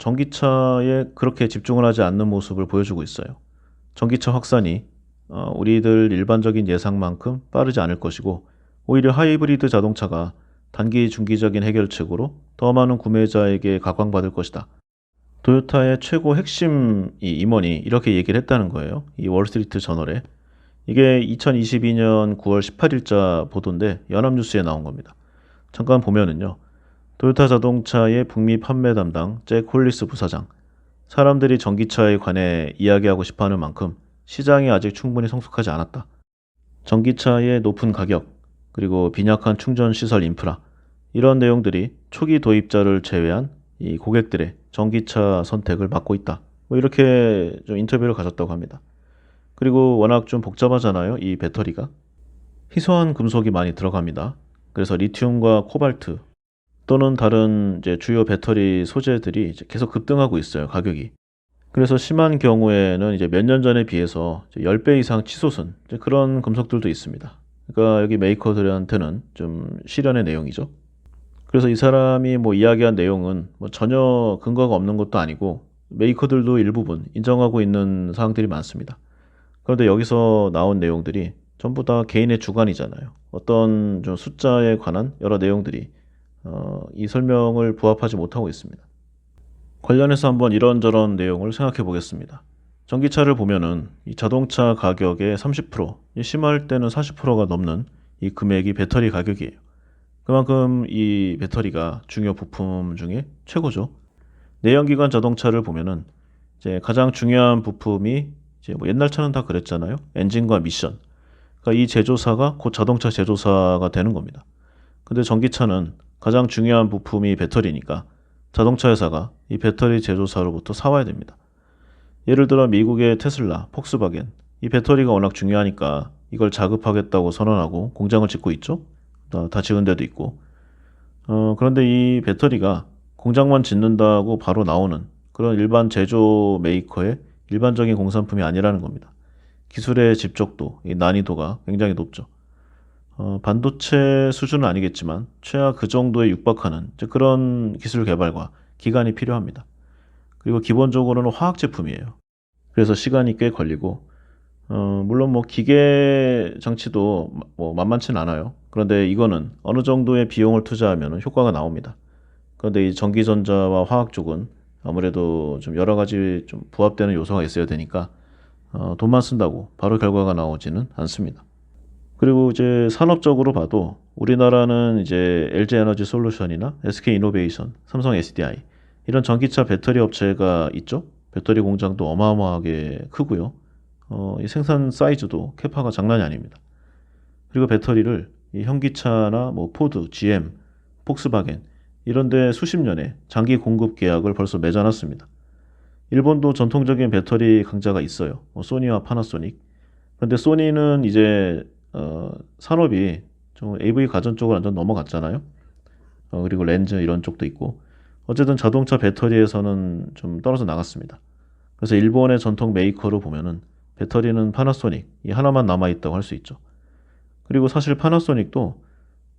전기차에 그렇게 집중을 하지 않는 모습을 보여주고 있어요. 전기차 확산이 우리들 일반적인 예상만큼 빠르지 않을 것이고 오히려 하이브리드 자동차가 단기 중기적인 해결책으로 더 많은 구매자에게 각광받을 것이다. 도요타의 최고 핵심 임원이 이렇게 얘기를 했다는 거예요. 이 월스트리트 저널에. 이게 2022년 9월 18일자 보도인데 연합뉴스에 나온 겁니다. 잠깐 보면은요. 도요타 자동차의 북미 판매 담당 잭 홀리스 부사장. 사람들이 전기차에 관해 이야기하고 싶어하는 만큼 시장이 아직 충분히 성숙하지 않았다. 전기차의 높은 가격, 그리고 빈약한 충전 시설 인프라, 이런 내용들이 초기 도입자를 제외한 이 고객들의 전기차 선택을 막고 있다. 뭐 이렇게 좀 인터뷰를 가졌다고 합니다. 그리고 워낙 좀 복잡하잖아요. 이 배터리가. 희소한 금속이 많이 들어갑니다. 그래서 리튬과 코발트 또는 다른 이제 주요 배터리 소재들이 이제 계속 급등하고 있어요. 가격이. 그래서 심한 경우에는 이제 몇 년 전에 비해서 10배 이상 치솟은 이제 그런 금속들도 있습니다. 그러니까 여기 메이커들한테는 좀 시련의 내용이죠. 그래서 이 사람이 뭐 이야기한 내용은 뭐 전혀 근거가 없는 것도 아니고 메이커들도 일부분 인정하고 있는 사항들이 많습니다. 그런데 여기서 나온 내용들이 전부 다 개인의 주관이잖아요. 어떤 좀 숫자에 관한 여러 내용들이 이 설명을 부합하지 못하고 있습니다. 관련해서 한번 이런저런 내용을 생각해 보겠습니다. 전기차를 보면은 이 자동차 가격의 30%, 심할 때는 40%가 넘는 이 금액이 배터리 가격이에요. 그만큼 이 배터리가 중요 부품 중에 최고죠. 내연기관 자동차를 보면은 이제 가장 중요한 부품이 이제 뭐 옛날 차는 다 그랬잖아요. 엔진과 미션. 그러니까 이 제조사가 곧 자동차 제조사가 되는 겁니다. 근데 전기차는 가장 중요한 부품이 배터리니까 자동차 회사가 이 배터리 제조사로부터 사와야 됩니다. 예를 들어 미국의 테슬라, 폭스바겐, 이 배터리가 워낙 중요하니까 이걸 자급하겠다고 선언하고 공장을 짓고 있죠. 다 지은 데도 있고. 그런데 이 배터리가 공장만 짓는다고 바로 나오는 그런 일반 제조 메이커의 일반적인 공산품이 아니라는 겁니다. 기술의 집적도, 이 난이도가 굉장히 높죠. 반도체 수준은 아니겠지만 최하 그 정도에 육박하는 이제 그런 기술 개발과 기간이 필요합니다. 그리고 기본적으로는 화학 제품이에요. 그래서 시간이 꽤 걸리고 물론 뭐 기계 장치도 뭐 만만치는 않아요. 그런데 이거는 어느 정도의 비용을 투자하면 효과가 나옵니다. 그런데 이 전기전자와 화학 쪽은 아무래도 좀 여러 가지 좀 부합되는 요소가 있어야 되니까 돈만 쓴다고 바로 결과가 나오지는 않습니다. 그리고 이제 산업적으로 봐도 우리나라는 이제 LG 에너지 솔루션이나 SK 이노베이션, 삼성 SDI 이런 전기차 배터리 업체가 있죠. 배터리 공장도 어마어마하게 크고요. 이 생산 사이즈도 캐파가 장난이 아닙니다. 그리고 배터리를 이 현기차나 뭐 포드, GM, 폭스바겐 이런 데 수십 년의 장기 공급 계약을 벌써 맺어놨습니다. 일본도 전통적인 배터리 강자가 있어요. 소니와 파나소닉. 그런데 소니는 이제 산업이 좀 AV 가전 쪽으로 완전 넘어갔잖아요. 그리고 렌즈 이런 쪽도 있고 어쨌든 자동차 배터리에서는 좀 떨어져 나갔습니다. 그래서 일본의 전통 메이커로 보면은 배터리는 파나소닉 이 하나만 남아있다고 할 수 있죠. 그리고 사실 파나소닉도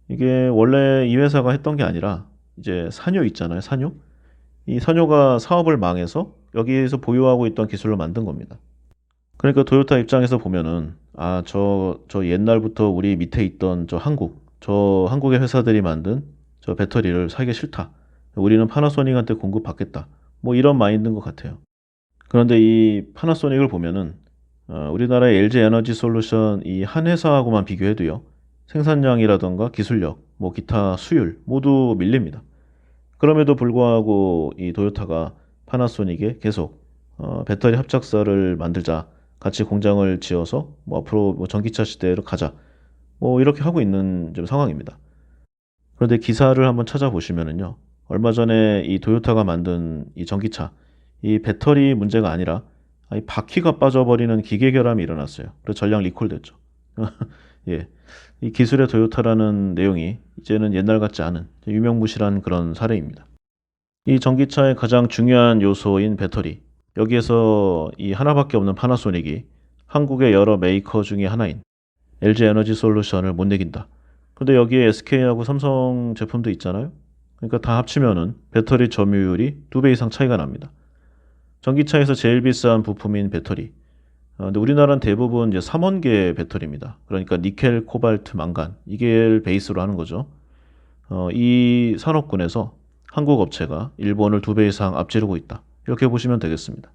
이게 원래 이 회사가 했던 게 아니라 이제 산요 있잖아요. 산요. 이 산요가 사업을 망해서 여기에서 보유하고 있던 기술로 만든 겁니다. 그러니까 토요타 입장에서 보면은 저 옛날부터 우리 밑에 있던 저 한국의 회사들이 만든 저 배터리를 사기 싫다. 우리는 파나소닉한테 공급받겠다. 뭐 이런 마인드인 것 같아요. 그런데 이 파나소닉을 보면은 우리나라의 LG 에너지 솔루션 이 한 회사하고만 비교해도요. 생산량이라던가 기술력, 뭐 기타 수율 모두 밀립니다. 그럼에도 불구하고 이 토요타가 파나소닉에 계속 배터리 합작사를 만들자, 같이 공장을 지어서 뭐 앞으로 뭐 전기차 시대로 가자, 뭐 이렇게 하고 있는 좀 상황입니다. 그런데 기사를 한번 찾아보시면은요, 얼마 전에 이 토요타가 만든 이 전기차, 이 배터리 문제가 아니라 이 바퀴가 빠져버리는 기계 결함이 일어났어요. 그래서 전량 리콜됐죠. 예, 이 기술의 토요타라는 내용이 이제는 옛날 같지 않은 유명무실한 그런 사례입니다. 이 전기차의 가장 중요한 요소인 배터리. 여기에서 이 하나밖에 없는 파나소닉이 한국의 여러 메이커 중에 하나인 LG 에너지 솔루션을 못 내긴다. 근데 여기에 SK하고 삼성 제품도 있잖아요. 그러니까 다 합치면은 배터리 점유율이 2배 이상 차이가 납니다. 전기차에서 제일 비싼 부품인 배터리. 근데 우리나라는 대부분 이제 삼원계 배터리입니다. 그러니까 니켈, 코발트, 망간 이게 베이스로 하는 거죠. 이 산업군에서 한국 업체가 일본을 2배 이상 앞지르고 있다. 이렇게 보시면 되겠습니다.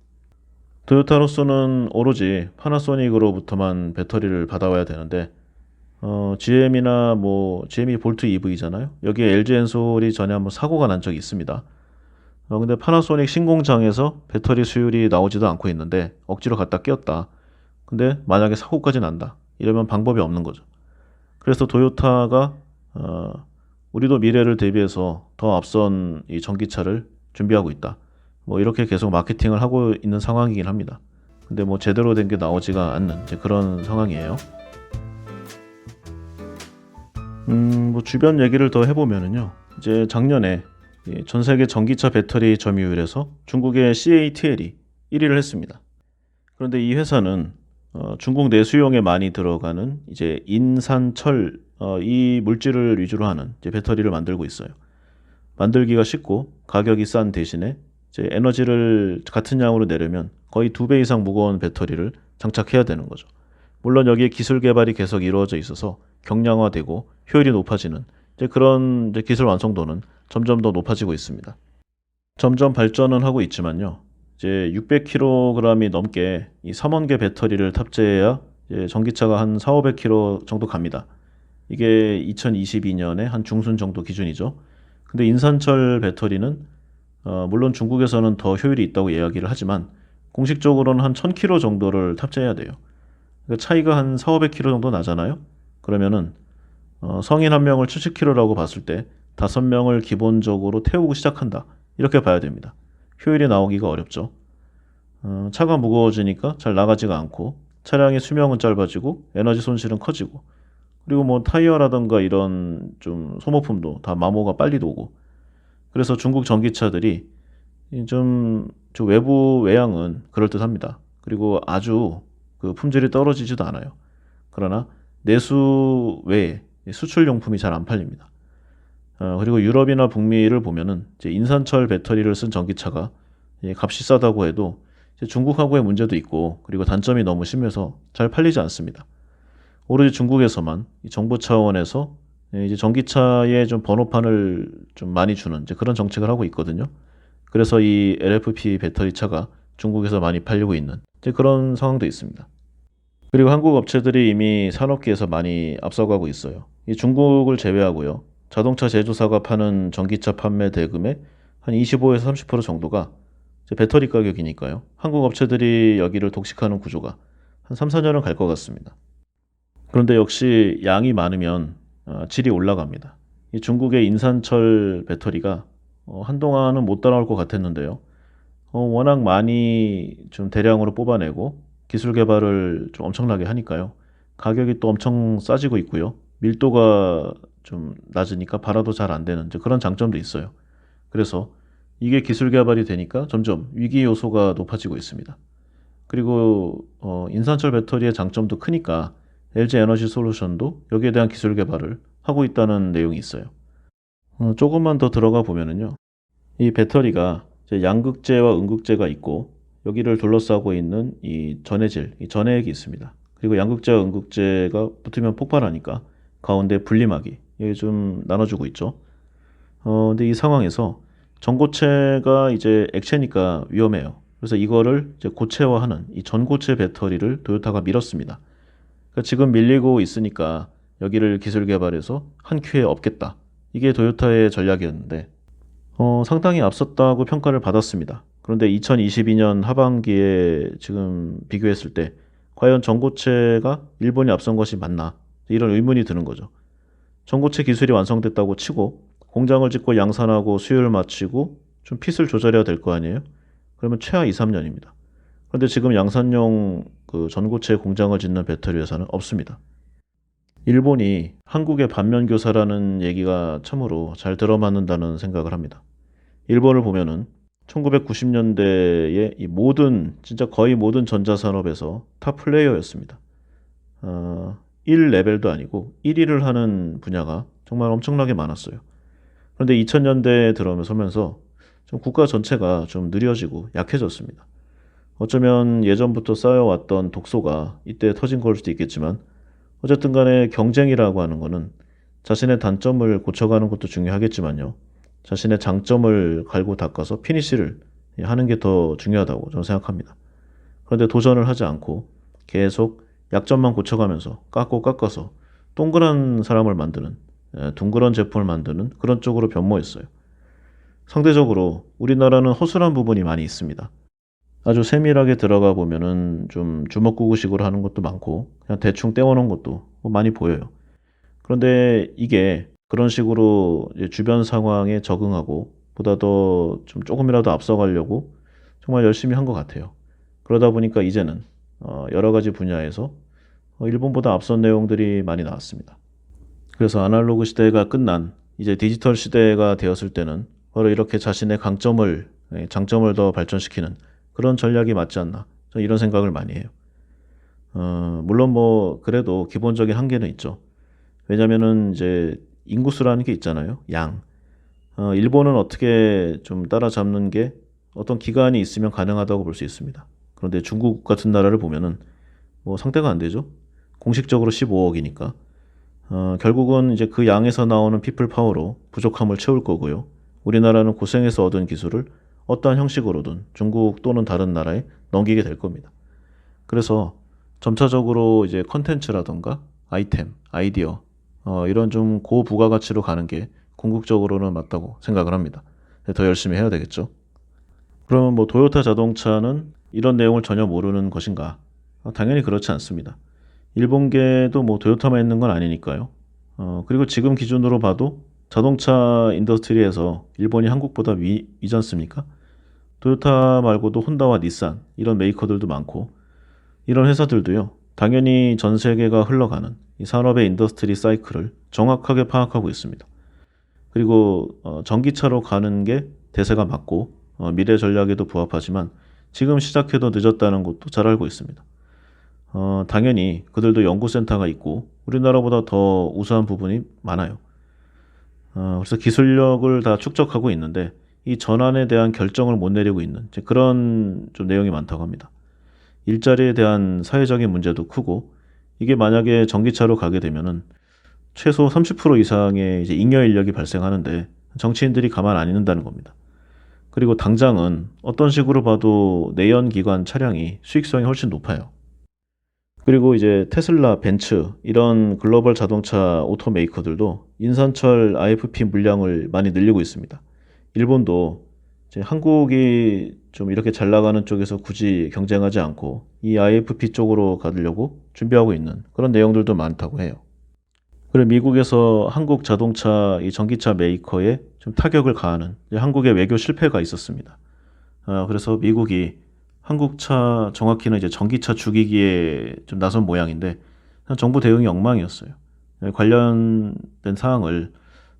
토요타로서는 오로지 파나소닉으로부터만 배터리를 받아와야 되는데 GM이나 뭐 GM이 볼트 EV잖아요. 여기에 LG 엔솔이 전에 한번 사고가 난 적이 있습니다. 근데 파나소닉 신공장에서 배터리 수율이 나오지도 않고 있는데 억지로 갖다 끼웠다. 근데 만약에 사고까지 난다. 이러면 방법이 없는 거죠. 그래서 토요타가 우리도 미래를 대비해서 더 앞선 이 전기차를 준비하고 있다. 뭐 이렇게 계속 마케팅을 하고 있는 상황이긴 합니다. 근데 뭐 제대로 된 게 나오지가 않는 이제 그런 상황이에요. 뭐 주변 얘기를 더 해보면은요. 이제 작년에 전 세계 전기차 배터리 점유율에서 중국의 CATL이 1위를 했습니다. 그런데 이 회사는 중국 내수용에 많이 들어가는 이제 인산철 이 물질을 위주로 하는 이제 배터리를 만들고 있어요. 만들기가 쉽고 가격이 싼 대신에 이제 에너지를 같은 양으로 내려면 거의 2배 이상 무거운 배터리를 장착해야 되는 거죠. 물론 여기에 기술 개발이 계속 이루어져 있어서 경량화되고 효율이 높아지는 이제 그런 이제 기술 완성도는 점점 더 높아지고 있습니다. 점점 발전은 하고 있지만요. 이제 600kg이 넘게 이 3원계 배터리를 탑재해야 이제 전기차가 한 4, 500kg 정도 갑니다. 이게 2022년에 한 중순 정도 기준이죠. 근데 인산철 배터리는 물론 중국에서는 더 효율이 있다고 이야기를 하지만 공식적으로는 한 1000kg 정도를 탑재해야 돼요. 그러니까 차이가 한 4, 500kg 정도 나잖아요. 그러면은 성인 한 명을 70kg라고 봤을 때 5명을 기본적으로 태우고 시작한다. 이렇게 봐야 됩니다. 효율이 나오기가 어렵죠. 차가 무거워지니까 잘 나가지가 않고 차량의 수명은 짧아지고 에너지 손실은 커지고 그리고 뭐 타이어라던가 이런 좀 소모품도 다 마모가 빨리 도고 그래서 중국 전기차들이 좀 외부 외양은 그럴듯합니다. 그리고 아주 그 품질이 떨어지지도 않아요. 그러나 내수 외에 수출용품이 잘 안 팔립니다. 그리고 유럽이나 북미를 보면은 이제 인산철 배터리를 쓴 전기차가 값이 싸다고 해도 이제 중국하고의 문제도 있고 그리고 단점이 너무 심해서 잘 팔리지 않습니다. 오로지 중국에서만 이 정부 차원에서 이제 전기차에 좀 번호판을 좀 많이 주는 이제 그런 정책을 하고 있거든요. 그래서 이 LFP 배터리 차가 중국에서 많이 팔리고 있는 이제 그런 상황도 있습니다. 그리고 한국 업체들이 이미 산업계에서 많이 앞서가고 있어요. 이 중국을 제외하고요. 자동차 제조사가 파는 전기차 판매 대금의 한 25에서 30% 정도가 이제 배터리 가격이니까요. 한국 업체들이 여기를 독식하는 구조가 한 3, 4년은 갈 것 같습니다. 그런데 역시 양이 많으면 질이 올라갑니다. 이 중국의 인산철 배터리가 한동안은 못 따라올 것 같았는데요. 워낙 많이 좀 대량으로 뽑아내고 기술 개발을 좀 엄청나게 하니까요. 가격이 또 엄청 싸지고 있고요. 밀도가 좀 낮으니까 발화도 잘 안 되는 이제 그런 장점도 있어요. 그래서 이게 기술 개발이 되니까 점점 위기 요소가 높아지고 있습니다. 그리고 인산철 배터리의 장점도 크니까 LG 에너지 솔루션도 여기에 대한 기술 개발을 하고 있다는 내용이 있어요. 조금만 더 들어가 보면은요. 이 배터리가 이제 양극재와 음극재가 있고 여기를 둘러싸고 있는 이 전해질, 이 전해액이 있습니다. 그리고 양극재와 음극재가 붙으면 폭발하니까 가운데 분리막이 여기 좀 나눠주고 있죠. 근데 이 상황에서 전고체가 이제 액체니까 위험해요. 그래서 이거를 이제 고체화하는 이 전고체 배터리를 토요타가 밀었습니다. 그러니까 지금 밀리고 있으니까 여기를 기술 개발해서 한 큐에 업겠다. 이게 토요타의 전략이었는데 상당히 앞섰다고 평가를 받았습니다. 그런데 2022년 하반기에 지금 비교했을 때 과연 전고체가 일본이 앞선 것이 맞나? 이런 의문이 드는 거죠. 전고체 기술이 완성됐다고 치고 공장을 짓고 양산하고 수요를 맞추고 좀 핏을 조절해야 될 거 아니에요? 그러면 최하 2, 3년입니다. 그런데 지금 양산용 그 전고체 공장을 짓는 배터리 회사는 없습니다. 일본이 한국의 반면교사라는 얘기가 참으로 잘 들어맞는다는 생각을 합니다. 일본을 보면은 1990년대에 이 모든 진짜 거의 모든 전자산업에서 탑 플레이어였습니다. 1레벨도 아니고 1위를 하는 분야가 정말 엄청나게 많았어요. 그런데 2000년대에 들어서면서 좀 국가 전체가 좀 느려지고 약해졌습니다. 어쩌면 예전부터 쌓여왔던 독소가 이때 터진 걸 수도 있겠지만 어쨌든 간에 경쟁이라고 하는 거는 자신의 단점을 고쳐가는 것도 중요하겠지만요. 자신의 장점을 갈고 닦아서 피니시를 하는 게 더 중요하다고 저는 생각합니다. 그런데 도전을 하지 않고 계속 약점만 고쳐가면서 깎고 깎아서 동그란 사람을 만드는 둥그런 제품을 만드는 그런 쪽으로 변모했어요. 상대적으로 우리나라는 허술한 부분이 많이 있습니다. 아주 세밀하게 들어가 보면은 좀 주먹구구식으로 하는 것도 많고 그냥 대충 떼어놓은 것도 많이 보여요. 그런데 이게 그런 식으로 이제 주변 상황에 적응하고 보다 더 좀 조금이라도 앞서가려고 정말 열심히 한 것 같아요. 그러다 보니까 이제는 여러 가지 분야에서 일본보다 앞선 내용들이 많이 나왔습니다. 그래서 아날로그 시대가 끝난 이제 디지털 시대가 되었을 때는 바로 이렇게 자신의 강점을, 장점을 더 발전시키는 그런 전략이 맞지 않나. 저는 이런 생각을 많이 해요. 물론 뭐 그래도 기본적인 한계는 있죠. 왜냐면은 이제 인구수라는 게 있잖아요. 양. 일본은 어떻게 좀 따라잡는 게 어떤 기간이 있으면 가능하다고 볼 수 있습니다. 그런데 중국 같은 나라를 보면은 뭐 상대가 안 되죠. 공식적으로 15억이니까. 결국은 이제 그 양에서 나오는 피플 파워로 부족함을 채울 거고요. 우리나라는 고생해서 얻은 기술을 어떠한 형식으로든 중국 또는 다른 나라에 넘기게 될 겁니다. 그래서 점차적으로 이제 컨텐츠라던가 아이템, 아이디어 이런 좀 고부가가치로 가는 게 궁극적으로는 맞다고 생각을 합니다. 더 열심히 해야 되겠죠. 그러면 뭐 도요타 자동차는 이런 내용을 전혀 모르는 것인가? 당연히 그렇지 않습니다. 일본계도 뭐 도요타만 있는 건 아니니까요. 그리고 지금 기준으로 봐도 자동차 인더스트리에서 일본이 한국보다 위지 않습니까? 토요타 말고도 혼다와 닛산 이런 메이커들도 많고 이런 회사들도요. 당연히 전 세계가 흘러가는 이 산업의 인더스트리 사이클을 정확하게 파악하고 있습니다. 그리고 전기차로 가는 게 대세가 맞고 미래 전략에도 부합하지만 지금 시작해도 늦었다는 것도 잘 알고 있습니다. 당연히 그들도 연구센터가 있고 우리나라보다 더 우수한 부분이 많아요. 그래서 기술력을 다 축적하고 있는데 이 전환에 대한 결정을 못 내리고 있는 이제 그런 좀 내용이 많다고 합니다. 일자리에 대한 사회적인 문제도 크고 이게 만약에 전기차로 가게 되면은 최소 30% 이상의 이제 잉여 인력이 발생하는데 정치인들이 가만 안 있는다는 겁니다. 그리고 당장은 어떤 식으로 봐도 내연기관 차량이 수익성이 훨씬 높아요. 그리고 이제 테슬라, 벤츠 이런 글로벌 자동차 오토메이커들도 인산철 IFP 물량을 많이 늘리고 있습니다. 일본도 이제 한국이 좀 이렇게 잘 나가는 쪽에서 굳이 경쟁하지 않고 이 IFP 쪽으로 가려고 준비하고 있는 그런 내용들도 많다고 해요. 그리고 미국에서 한국 자동차 이 전기차 메이커에 좀 타격을 가하는 한국의 외교 실패가 있었습니다. 그래서 미국이 한국차 정확히는 이제 전기차 죽이기에 좀 나선 모양인데 정부 대응이 엉망이었어요. 관련된 사항을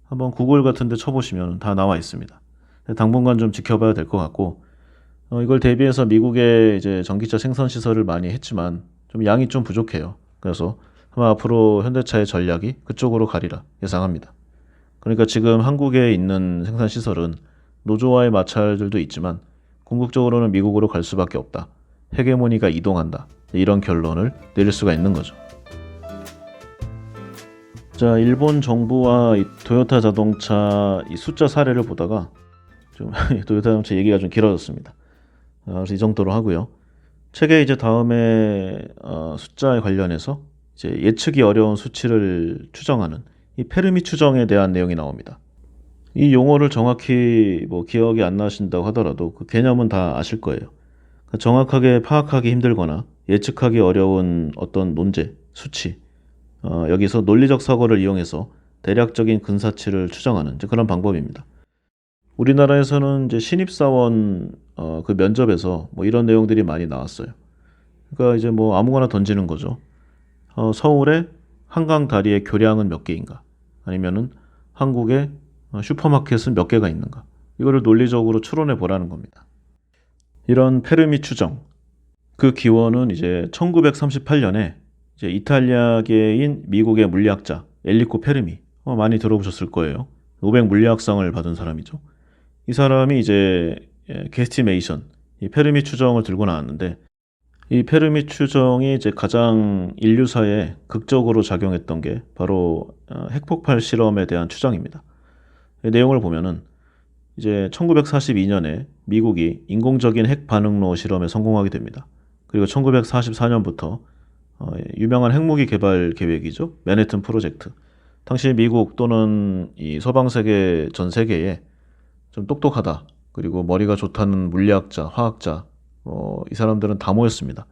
한번 구글 같은 데 쳐보시면 다 나와 있습니다. 당분간 좀 지켜봐야 될 것 같고 이걸 대비해서 미국의 이제 전기차 생산 시설을 많이 했지만 좀 양이 좀 부족해요. 그래서 아마 앞으로 현대차의 전략이 그쪽으로 가리라 예상합니다. 그러니까 지금 한국에 있는 생산 시설은 노조와의 마찰들도 있지만 궁극적으로는 미국으로 갈 수밖에 없다. 헤게모니가 이동한다. 이런 결론을 내릴 수가 있는 거죠. 자, 일본 정부와 이 토요타 자동차 이 숫자 사례를 보다가 좀 토요타 자동차 얘기가 좀 길어졌습니다. 그래서 이 정도로 하고요. 책에 이제 다음에 숫자에 관련해서 이제 예측이 어려운 수치를 추정하는 이 페르미 추정에 대한 내용이 나옵니다. 이 용어를 정확히 뭐 기억이 안 나신다고 하더라도 그 개념은 다 아실 거예요. 그러니까 정확하게 파악하기 힘들거나 예측하기 어려운 어떤 논제, 수치, 여기서 논리적 사고를 이용해서 대략적인 근사치를 추정하는 이제 그런 방법입니다. 우리나라에서는 이제 신입사원 그 면접에서 뭐 이런 내용들이 많이 나왔어요. 그러니까 이제 뭐 아무거나 던지는 거죠. 서울의 한강 다리의 교량은 몇 개인가? 아니면은 한국의 슈퍼마켓은 몇 개가 있는가? 이거를 논리적으로 추론해 보라는 겁니다. 이런 페르미 추정. 그 기원은 이제 1938년에 이제 이탈리아계인 미국의 물리학자 엘리코 페르미. 많이 들어보셨을 거예요. 노벨 물리학상을 받은 사람이죠. 이 사람이 이제 게스티메이션, 이 페르미 추정을 들고 나왔는데 이 페르미 추정이 이제 가장 인류사에 극적으로 작용했던 게 바로 핵폭발 실험에 대한 추정입니다. 이 내용을 보면은 이제 1942년에 미국이 인공적인 핵 반응로 실험에 성공하게 됩니다. 그리고 1944년부터 유명한 핵무기 개발 계획이죠. 맨해튼 프로젝트. 당시 미국 또는 이 서방 세계 전 세계에 좀 똑똑하다. 그리고 머리가 좋다는 물리학자, 화학자, 이 사람들은 다 모였습니다.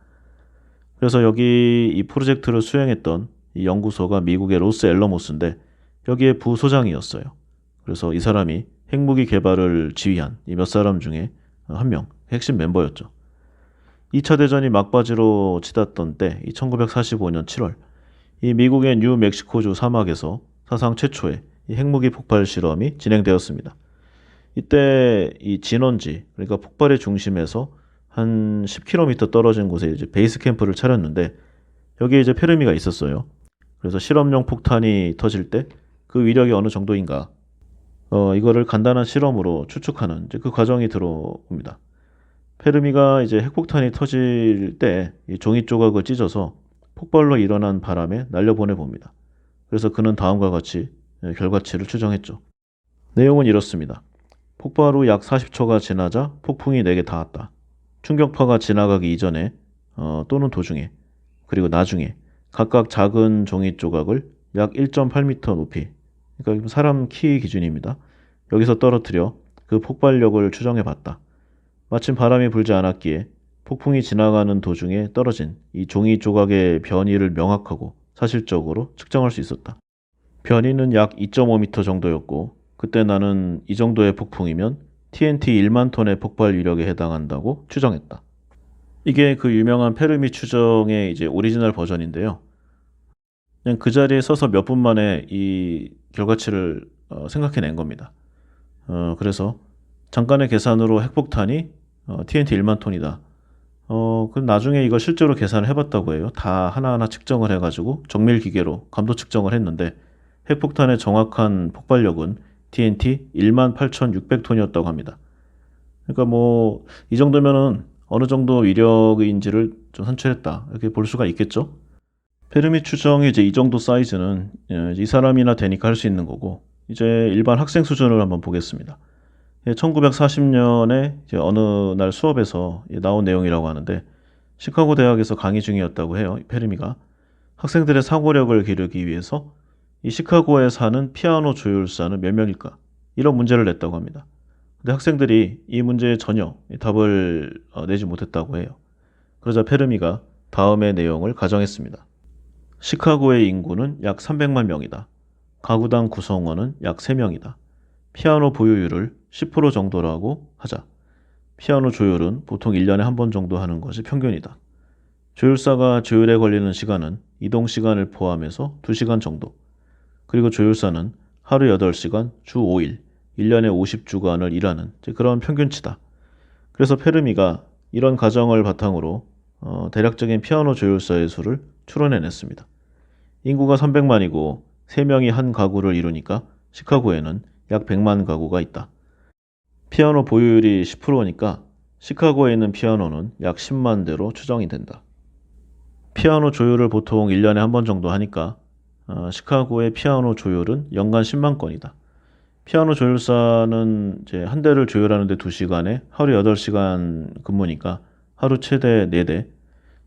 그래서 여기 이 프로젝트를 수행했던 이 연구소가 미국의 로스 앨러모스인데 여기에 부소장이었어요. 그래서 이 사람이 핵무기 개발을 지휘한 이 몇 사람 중에 한 명, 핵심 멤버였죠. 2차 대전이 막바지로 치닫던 때, 이 1945년 7월, 이 미국의 뉴멕시코주 사막에서 사상 최초의 이 핵무기 폭발 실험이 진행되었습니다. 이때 이 진원지, 그러니까 폭발의 중심에서 한 10km 떨어진 곳에 이제 베이스 캠프를 차렸는데 여기에 이제 페르미가 있었어요. 그래서 실험용 폭탄이 터질 때 그 위력이 어느 정도인가 이거를 간단한 실험으로 추측하는 이제 그 과정이 들어옵니다. 페르미가 이제 핵폭탄이 터질 때 이 종이 조각을 찢어서 폭발로 일어난 바람에 날려보내 봅니다. 그래서 그는 다음과 같이 결과치를 추정했죠. 내용은 이렇습니다. 폭발 후 약 40초가 지나자 폭풍이 내게 닿았다. 충격파가 지나가기 이전에 또는 도중에 그리고 나중에 각각 작은 종이 조각을 약 1.8m 높이 그러니까 사람 키 기준입니다. 여기서 떨어뜨려 그 폭발력을 추정해 봤다. 마침 바람이 불지 않았기에 폭풍이 지나가는 도중에 떨어진 이 종이 조각의 변이를 명확하고 사실적으로 측정할 수 있었다. 변이는 약 2.5m 정도였고 그때 나는 이 정도의 폭풍이면 TNT 1만 톤의 폭발 위력에 해당한다고 추정했다. 이게 그 유명한 페르미 추정의 이제 오리지널 버전인데요. 그냥 그 자리에 서서 몇 분 만에 이 결과치를 생각해낸 겁니다. 그래서 잠깐의 계산으로 핵폭탄이 TNT 1만 톤이다. 그 나중에 이걸 실제로 계산을 해봤다고 해요. 다 하나하나 측정을 해가지고 정밀 기계로 감도 측정을 했는데 핵폭탄의 정확한 폭발력은 TNT 18,600톤이었다고 합니다. 그러니까 뭐 이 정도면은 어느 정도 위력인지를 좀 산출했다 이렇게 볼 수가 있겠죠. 페르미 추정이 이제 이 정도 사이즈는 이 사람이나 되니까 할 수 있는 거고 이제 일반 학생 수준을 한번 보겠습니다. 1940년에 어느 날 수업에서 나온 내용이라고 하는데 시카고 대학에서 강의 중이었다고 해요. 페르미가 학생들의 사고력을 기르기 위해서 이 시카고에 사는 피아노 조율사는 몇 명일까? 이런 문제를 냈다고 합니다. 근데 학생들이 이 문제에 전혀 답을 내지 못했다고 해요. 그러자 페르미가 다음의 내용을 가정했습니다. 시카고의 인구는 약 300만 명이다. 가구당 구성원은 약 3명이다. 피아노 보유율을 10% 정도라고 하자. 피아노 조율은 보통 1년에 한 번 정도 하는 것이 평균이다. 조율사가 조율에 걸리는 시간은 이동 시간을 포함해서 2시간 정도. 그리고 조율사는 하루 8시간, 주 5일, 1년에 50주간을 일하는 그런 평균치다. 그래서 페르미가 이런 가정을 바탕으로 대략적인 피아노 조율사의 수를 추론해냈습니다. 인구가 300만이고 3명이 한 가구를 이루니까 시카고에는 약 100만 가구가 있다. 피아노 보유율이 10%니까 시카고에 있는 피아노는 약 10만 대로 추정이 된다. 피아노 조율을 보통 1년에 한 번 정도 하니까 시카고의 피아노 조율은 연간 10만 건이다. 피아노 조율사는 이제 한 대를 조율하는데 2시간에 하루 8시간 근무니까 하루 최대 4대,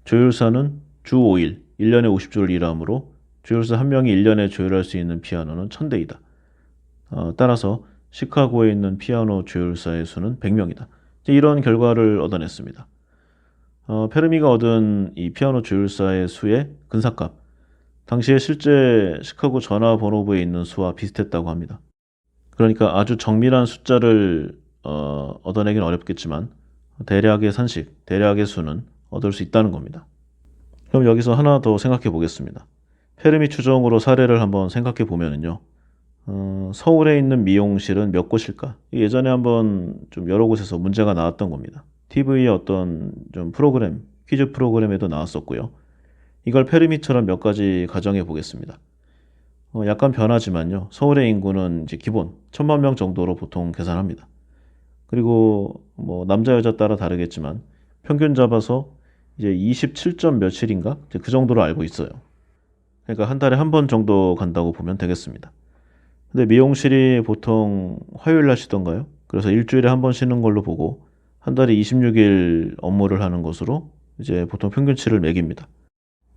조율사는 주 5일, 1년에 50주를 일하므로 조율사 한 명이 1년에 조율할 수 있는 피아노는 1000대이다. 따라서 시카고에 있는 피아노 조율사의 수는 100명이다. 이런 결과를 얻어냈습니다. 페르미가 얻은 이 피아노 조율사의 수의 근사값, 당시에 실제 시카고 전화번호부에 있는 수와 비슷했다고 합니다. 그러니까 아주 정밀한 숫자를 얻어내긴 어렵겠지만 대략의 산식, 대략의 수는 얻을 수 있다는 겁니다. 그럼 여기서 하나 더 생각해 보겠습니다. 페르미 추정으로 사례를 한번 생각해 보면은요. 서울에 있는 미용실은 몇 곳일까? 예전에 한번 좀 여러 곳에서 문제가 나왔던 겁니다. TV의 어떤 좀 프로그램, 퀴즈 프로그램에도 나왔었고요. 이걸 페르미처럼 몇 가지 가정해 보겠습니다. 약간 변하지만요. 서울의 인구는 이제 기본 1000만 명 정도로 보통 계산합니다. 그리고 뭐 남자 여자 따라 다르겠지만 평균 잡아서 이제 27점 며칠인가? 그 정도로 알고 있어요. 그러니까 한 달에 한 번 정도 간다고 보면 되겠습니다. 근데 미용실이 보통 화요일 날 쉬던가요? 그래서 일주일에 한 번 쉬는 걸로 보고 한 달에 26일 업무를 하는 것으로 이제 보통 평균치를 매깁니다.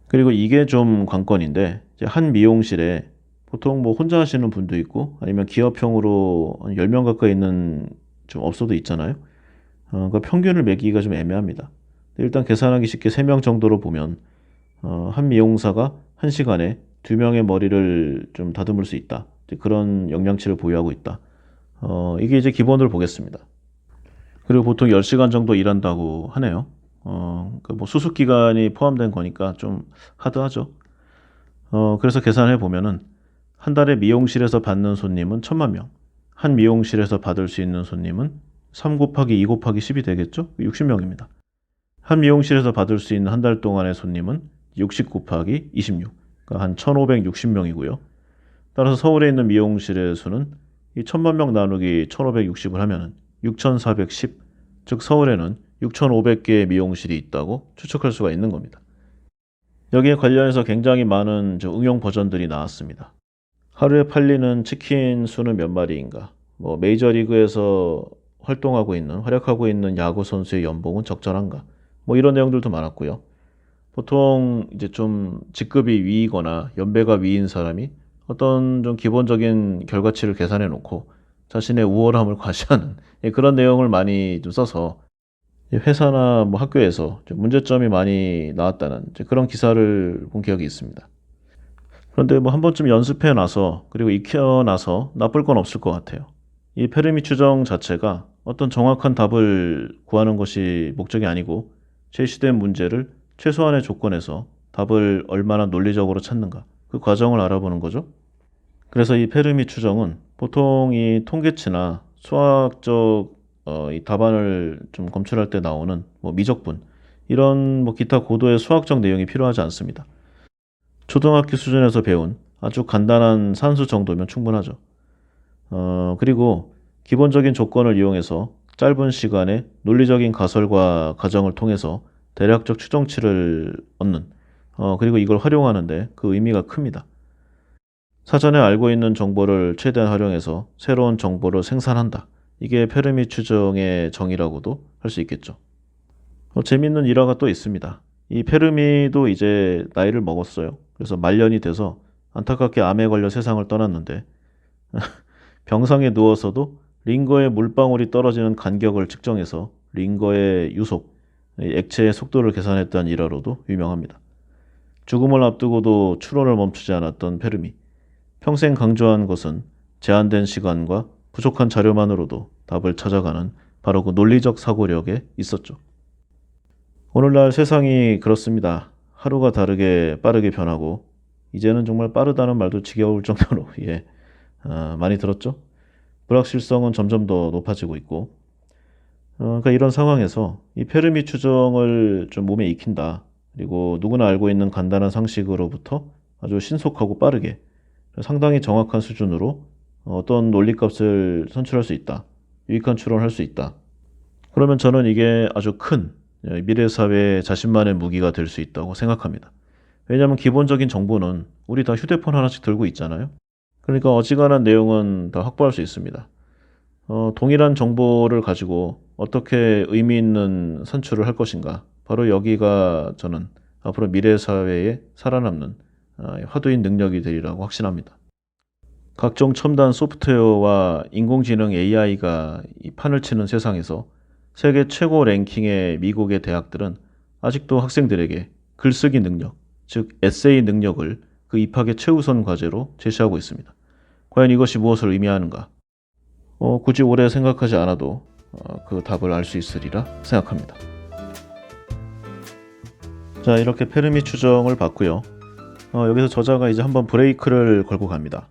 그리고 이게 좀 관건인데 이제 한 미용실에 보통 뭐 혼자 하시는 분도 있고 아니면 기업형으로 한 10명 가까이 있는 좀 업소도 있잖아요. 그 평균을 매기기가 좀 애매합니다. 일단 계산하기 쉽게 3명 정도로 보면 한 미용사가 1시간에 2명의 머리를 좀 다듬을 수 있다. 그런 역량치를 보유하고 있다. 이게 이제 기본으로 보겠습니다. 그리고 보통 10시간 정도 일한다고 하네요. 그뭐 수습 기간이 포함된 거니까 좀 하드하죠. 그래서 계산해 보면은 한 달에 미용실에서 받는 손님은 1000만 명. 한 미용실에서 받을 수 있는 손님은 3 곱하기 2 곱하기 10이 되겠죠? 60명입니다. 한 미용실에서 받을 수 있는 한 달 동안의 손님은 60 곱하기 26, 그러니까 한 1560명이고요. 따라서 서울에 있는 미용실의 수는 이 1000만 명 나누기 1560을 하면은 6410, 즉 서울에는 6500개의 미용실이 있다고 추측할 수가 있는 겁니다. 여기에 관련해서 굉장히 많은 응용 버전들이 나왔습니다. 하루에 팔리는 치킨 수는 몇 마리인가? 뭐 메이저리그에서 활동하고 있는, 활약하고 있는 야구 선수의 연봉은 적절한가? 뭐 이런 내용들도 많았고요. 보통 이제 좀 직급이 위이거나 연배가 위인 사람이 어떤 좀 기본적인 결과치를 계산해 놓고 자신의 우월함을 과시하는 그런 내용을 많이 좀 써서 회사나 뭐 학교에서 좀 문제점이 많이 나왔다는 그런 기사를 본 기억이 있습니다. 그런데 뭐 한 번쯤 연습해 놔서 그리고 익혀 놔서 나쁠 건 없을 것 같아요. 이 페르미 추정 자체가 어떤 정확한 답을 구하는 것이 목적이 아니고 제시된 문제를 최소한의 조건에서 답을 얼마나 논리적으로 찾는가 그 과정을 알아보는 거죠. 그래서 이 페르미 추정은 보통 이 통계치나 수학적 이 답안을 좀 검출할 때 나오는 뭐 미적분 이런 기타 고도의 수학적 내용이 필요하지 않습니다. 초등학교 수준에서 배운 아주 간단한 산수 정도면 충분하죠. 그리고 기본적인 조건을 이용해서 짧은 시간에 논리적인 가설과 가정을 통해서 대략적 추정치를 얻는, 그리고 이걸 활용하는데 그 의미가 큽니다. 사전에 알고 있는 정보를 최대한 활용해서 새로운 정보를 생산한다. 이게 페르미 추정의 정의라고도 할 수 있겠죠. 재밌는 일화가 또 있습니다. 이 페르미도 이제 나이를 먹었어요. 그래서 말년이 돼서 안타깝게 암에 걸려 세상을 떠났는데 병상에 누워서도 링거의 물방울이 떨어지는 간격을 측정해서 링거의 유속, 액체의 속도를 계산했다는 일화로도 유명합니다. 죽음을 앞두고도 추론을 멈추지 않았던 페르미. 평생 강조한 것은 제한된 시간과 부족한 자료만으로도 답을 찾아가는 바로 그 논리적 사고력에 있었죠. 오늘날 세상이 그렇습니다. 하루가 다르게 빠르게 변하고 이제는 정말 빠르다는 말도 지겨울 정도로 많이 들었죠. 불확실성은 점점 더 높아지고 있고 그러니까 이런 상황에서 이 페르미 추정을 좀 몸에 익힌다. 그리고 누구나 알고 있는 간단한 상식으로부터 아주 신속하고 빠르게 상당히 정확한 수준으로 어떤 논리값을 선출할 수 있다. 유익한 추론을 할 수 있다. 그러면 저는 이게 아주 큰 미래 사회의 자신만의 무기가 될 수 있다고 생각합니다. 왜냐하면 기본적인 정보는 우리 다 휴대폰 하나씩 들고 있잖아요. 그러니까 어지간한 내용은 다 확보할 수 있습니다. 동일한 정보를 가지고 어떻게 의미 있는 산출을 할 것인가. 바로 여기가 저는 앞으로 미래 사회에 살아남는 화두인 능력이 되리라고 확신합니다. 각종 첨단 소프트웨어와 인공지능 AI가 이 판을 치는 세상에서 세계 최고 랭킹의 미국의 대학들은 아직도 학생들에게 글쓰기 능력, 즉 에세이 능력을 그 입학의 최우선 과제로 제시하고 있습니다. 과연 이것이 무엇을 의미하는가? 굳이 오래 생각하지 않아도 그 답을 알 수 있으리라 생각합니다. 자, 이렇게 페르미 추정을 봤고요. 여기서 저자가 이제 한번 브레이크를 걸고 갑니다.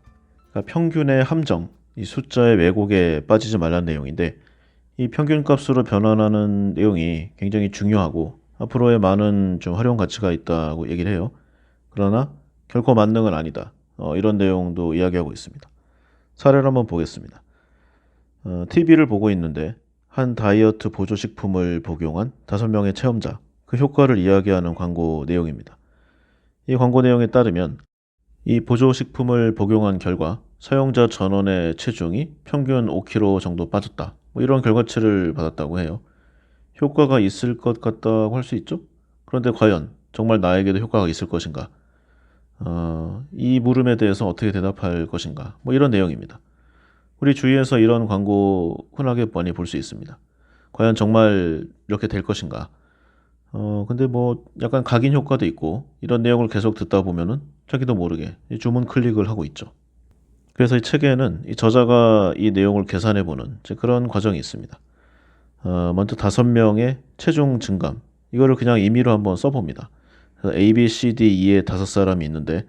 그러니까 평균의 함정, 이 숫자의 왜곡에 빠지지 말라는 내용인데 이 평균값으로 변환하는 내용이 굉장히 중요하고 앞으로의 많은 좀 활용 가치가 있다고 얘기를 해요. 그러나 결코 만능은 아니다. 이런 내용도 이야기하고 있습니다. 사례를 한번 보겠습니다. TV를 보고 있는데 한 다이어트 보조식품을 복용한 5명의 체험자, 그 효과를 이야기하는 광고 내용입니다. 이 광고 내용에 따르면 이 보조식품을 복용한 결과 사용자 전원의 체중이 평균 5kg 정도 빠졌다. 이런 결과치를 받았다고 해요. 효과가 있을 것 같다고 할 수 있죠? 그런데 과연 정말 나에게도 효과가 있을 것인가? 이 물음에 대해서 어떻게 대답할 것인가? 이런 내용입니다. 우리 주위에서 이런 광고 흔하게 많이 볼 수 있습니다. 과연 정말 이렇게 될 것인가? 근데 약간 각인 효과도 있고 이런 내용을 계속 듣다 보면은 자기도 모르게 주문 클릭을 하고 있죠. 그래서 이 책에는 이 저자가 이 내용을 계산해보는 그런 과정이 있습니다. 먼저 5명의 체중 증감, 이거를 그냥 임의로 한번 써봅니다. A, B, C, D, E의 5사람이 있는데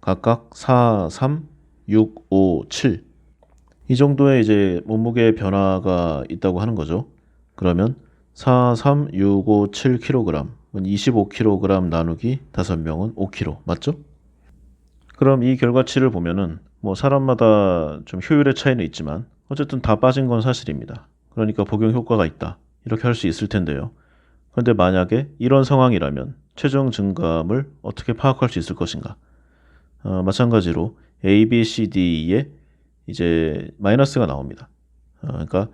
각각 4, 3, 6, 5, 7 이 정도의 이제 몸무게 변화가 있다고 하는 거죠. 그러면 4, 3, 6, 5, 7kg, 25kg 나누기 5명은 5kg, 맞죠? 그럼 이 결과치를 보면은 사람마다 좀 효율의 차이는 있지만 어쨌든 다 빠진 건 사실입니다. 그러니까 복용 효과가 있다. 이렇게 할 수 있을 텐데요. 그런데 만약에 이런 상황이라면 체중 증감을 어떻게 파악할 수 있을 것인가? 마찬가지로 A, B, C, D에 이제 마이너스가 나옵니다. 그러니까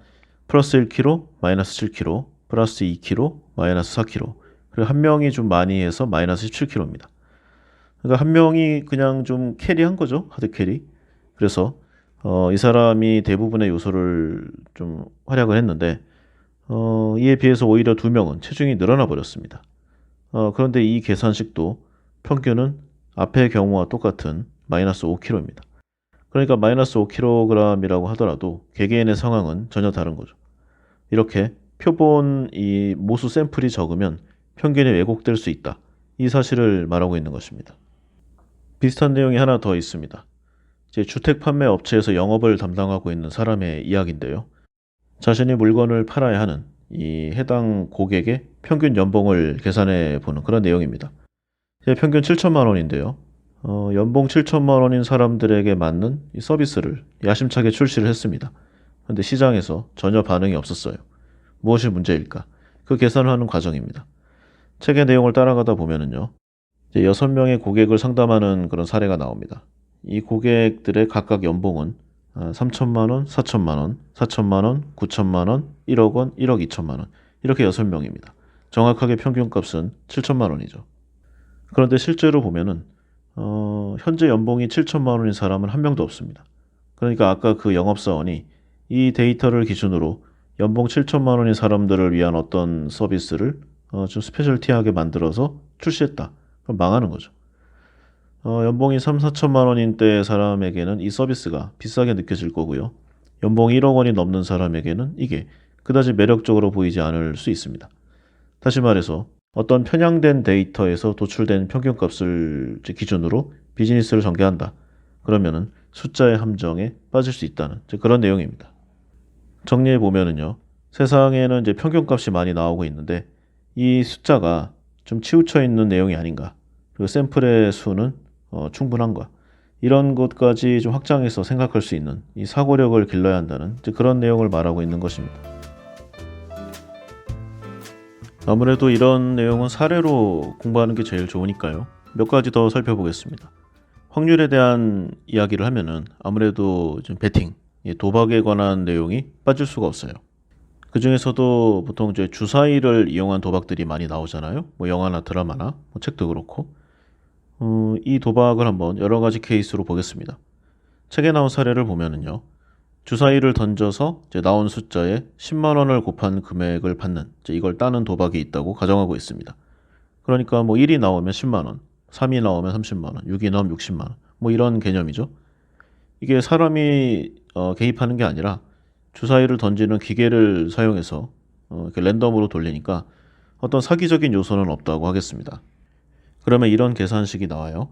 플러스 1kg, 마이너스 7kg, 플러스 2kg, 마이너스 4kg. 그리고 한 명이 좀 많이 해서 마이너스 17kg입니다. 그러니까 한 명이 그냥 좀 캐리한 거죠. 하드 캐리. 그래서 이 사람이 대부분의 요소를 좀 활약을 했는데 이에 비해서 오히려 2명은 체중이 늘어나 버렸습니다. 그런데 이 계산식도 평균은 앞의 경우와 똑같은 마이너스 5kg입니다. 그러니까 마이너스 5kg이라고 하더라도 개개인의 상황은 전혀 다른 거죠. 이렇게 표본 이 모수 샘플이 적으면 평균이 왜곡될 수 있다. 이 사실을 말하고 있는 것입니다. 비슷한 내용이 하나 더 있습니다. 제 주택 판매 업체에서 영업을 담당하고 있는 사람의 이야기인데요. 자신이 물건을 팔아야 하는 이 해당 고객의 평균 연봉을 계산해 보는 그런 내용입니다. 평균 7천만 원인데요. 연봉 7천만 원인 사람들에게 맞는 이 서비스를 야심차게 출시를 했습니다. 그런데 시장에서 전혀 반응이 없었어요. 무엇이 문제일까? 그 계산을 하는 과정입니다. 책의 내용을 따라가다 보면은요. 이제 6명의 고객을 상담하는 그런 사례가 나옵니다. 이 고객들의 각각 연봉은 3천만 원, 4천만 원, 4천만 원, 9천만 원, 1억 원, 1억 2천만 원 이렇게 6명입니다. 정확하게 평균값은 7천만 원이죠. 그런데 실제로 보면은 현재 연봉이 7천만 원인 사람은 한 명도 없습니다. 그러니까 아까 그 영업사원이 이 데이터를 기준으로 연봉 7천만 원인 사람들을 위한 어떤 서비스를 좀 스페셜티하게 만들어서 출시했다. 그럼 망하는 거죠. 연봉이 3, 4천만 원인 때 사람에게는 이 서비스가 비싸게 느껴질 거고요. 연봉이 1억 원이 넘는 사람에게는 이게 그다지 매력적으로 보이지 않을 수 있습니다. 다시 말해서 어떤 편향된 데이터에서 도출된 평균값을 기준으로 비즈니스를 전개한다. 그러면은 숫자의 함정에 빠질 수 있다는 그런 내용입니다. 정리해 보면은요. 세상에는 이제 평균값이 많이 나오고 있는데 이 숫자가 좀 치우쳐 있는 내용이 아닌가. 그리고 샘플의 수는 충분한가. 이런 것까지 좀 확장해서 생각할 수 있는 이 사고력을 길러야 한다는 그런 내용을 말하고 있는 것입니다. 아무래도 이런 내용은 사례로 공부하는 게 제일 좋으니까요. 몇 가지 더 살펴보겠습니다. 확률에 대한 이야기를 하면은 아무래도 좀 베팅, 도박에 관한 내용이 빠질 수가 없어요. 그 중에서도 보통 이제 주사위를 이용한 도박들이 많이 나오잖아요. 뭐 영화나 드라마나 뭐 책도 그렇고. 이 도박을 한번 여러 가지 케이스로 보겠습니다. 책에 나온 사례를 보면은요. 주사위를 던져서 이제 나온 숫자에 10만 원을 곱한 금액을 받는 이걸 따는 도박이 있다고 가정하고 있습니다. 그러니까 뭐 1이 나오면 10만 원, 3이 나오면 30만 원, 6이 나오면 60만 원. 뭐 이런 개념이죠. 이게 사람이 개입하는 게 아니라 주사위를 던지는 기계를 사용해서 이렇게 랜덤으로 돌리니까 어떤 사기적인 요소는 없다고 하겠습니다. 그러면 이런 계산식이 나와요.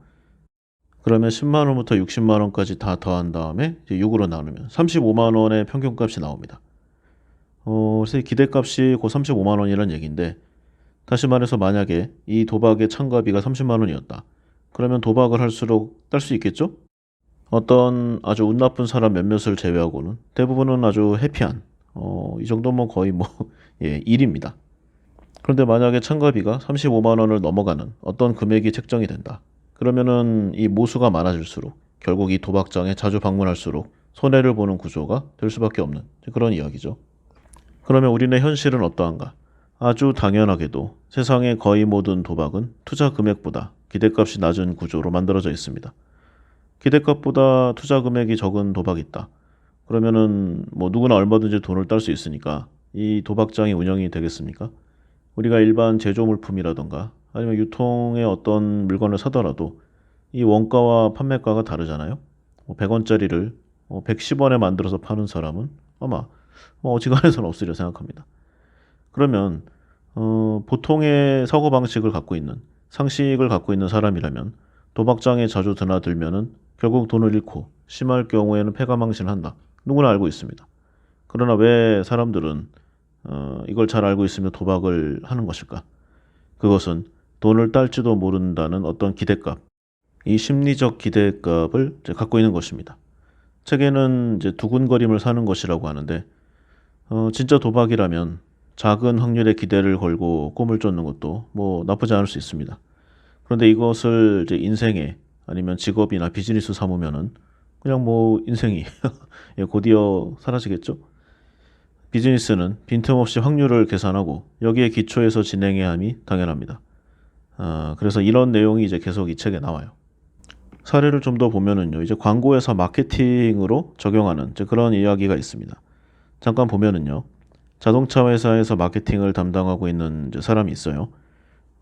그러면 10만 원부터 60만 원까지 다 더한 다음에 이제 6으로 나누면 35만 원의 평균값이 나옵니다. 그래서 기대값이 곧 35만 원이라는 얘기인데 다시 말해서 만약에 이 도박의 참가비가 30만 원이었다. 그러면 도박을 할수록 딸 수 있겠죠? 어떤 아주 운 나쁜 사람 몇몇을 제외하고는 대부분은 아주 해피한 이 정도면 거의 뭐 일입니다. 그런데 만약에 참가비가 35만 원을 넘어가는 어떤 금액이 책정이 된다. 그러면은 이 모수가 많아질수록 결국 이 도박장에 자주 방문할수록 손해를 보는 구조가 될 수밖에 없는 그런 이야기죠. 그러면 우리네 현실은 어떠한가? 아주 당연하게도 세상의 거의 모든 도박은 투자 금액보다 기대값이 낮은 구조로 만들어져 있습니다. 기대값보다 투자 금액이 적은 도박이 있다. 그러면은 뭐 누구나 얼마든지 돈을 딸 수 있으니까 이 도박장이 운영이 되겠습니까? 우리가 일반 제조 물품이라던가 아니면 유통의 어떤 물건을 사더라도 이 원가와 판매가가 다르잖아요. 100원짜리를 110원에 만들어서 파는 사람은 아마 어지간해서는 없으리라 생각합니다. 그러면 보통의 사고방식을 갖고 있는 상식을 갖고 있는 사람이라면 도박장에 자주 드나들면은 결국 돈을 잃고 심할 경우에는 패가망신을 한다. 누구나 알고 있습니다. 그러나 왜 사람들은 이걸 잘 알고 있으며 도박을 하는 것일까? 그것은 돈을 딸지도 모른다는 어떤 기대값, 이 심리적 기대값을 갖고 있는 것입니다. 책에는 이제 두근거림을 사는 것이라고 하는데 진짜 도박이라면 작은 확률의 기대를 걸고 꿈을 쫓는 것도 뭐 나쁘지 않을 수 있습니다. 그런데 이것을 이제 인생에 아니면 직업이나 비즈니스 삼으면은 그냥 뭐 인생이 곧이어 사라지겠죠? 비즈니스는 빈틈없이 확률을 계산하고 여기에 기초해서 진행해야 함이 당연합니다. 그래서 이런 내용이 이제 계속 이 책에 나와요. 사례를 좀 더 보면은요, 이제 광고회사 마케팅으로 적용하는 이제 그런 이야기가 있습니다. 잠깐 보면은요, 자동차 회사에서 마케팅을 담당하고 있는 이제 사람이 있어요.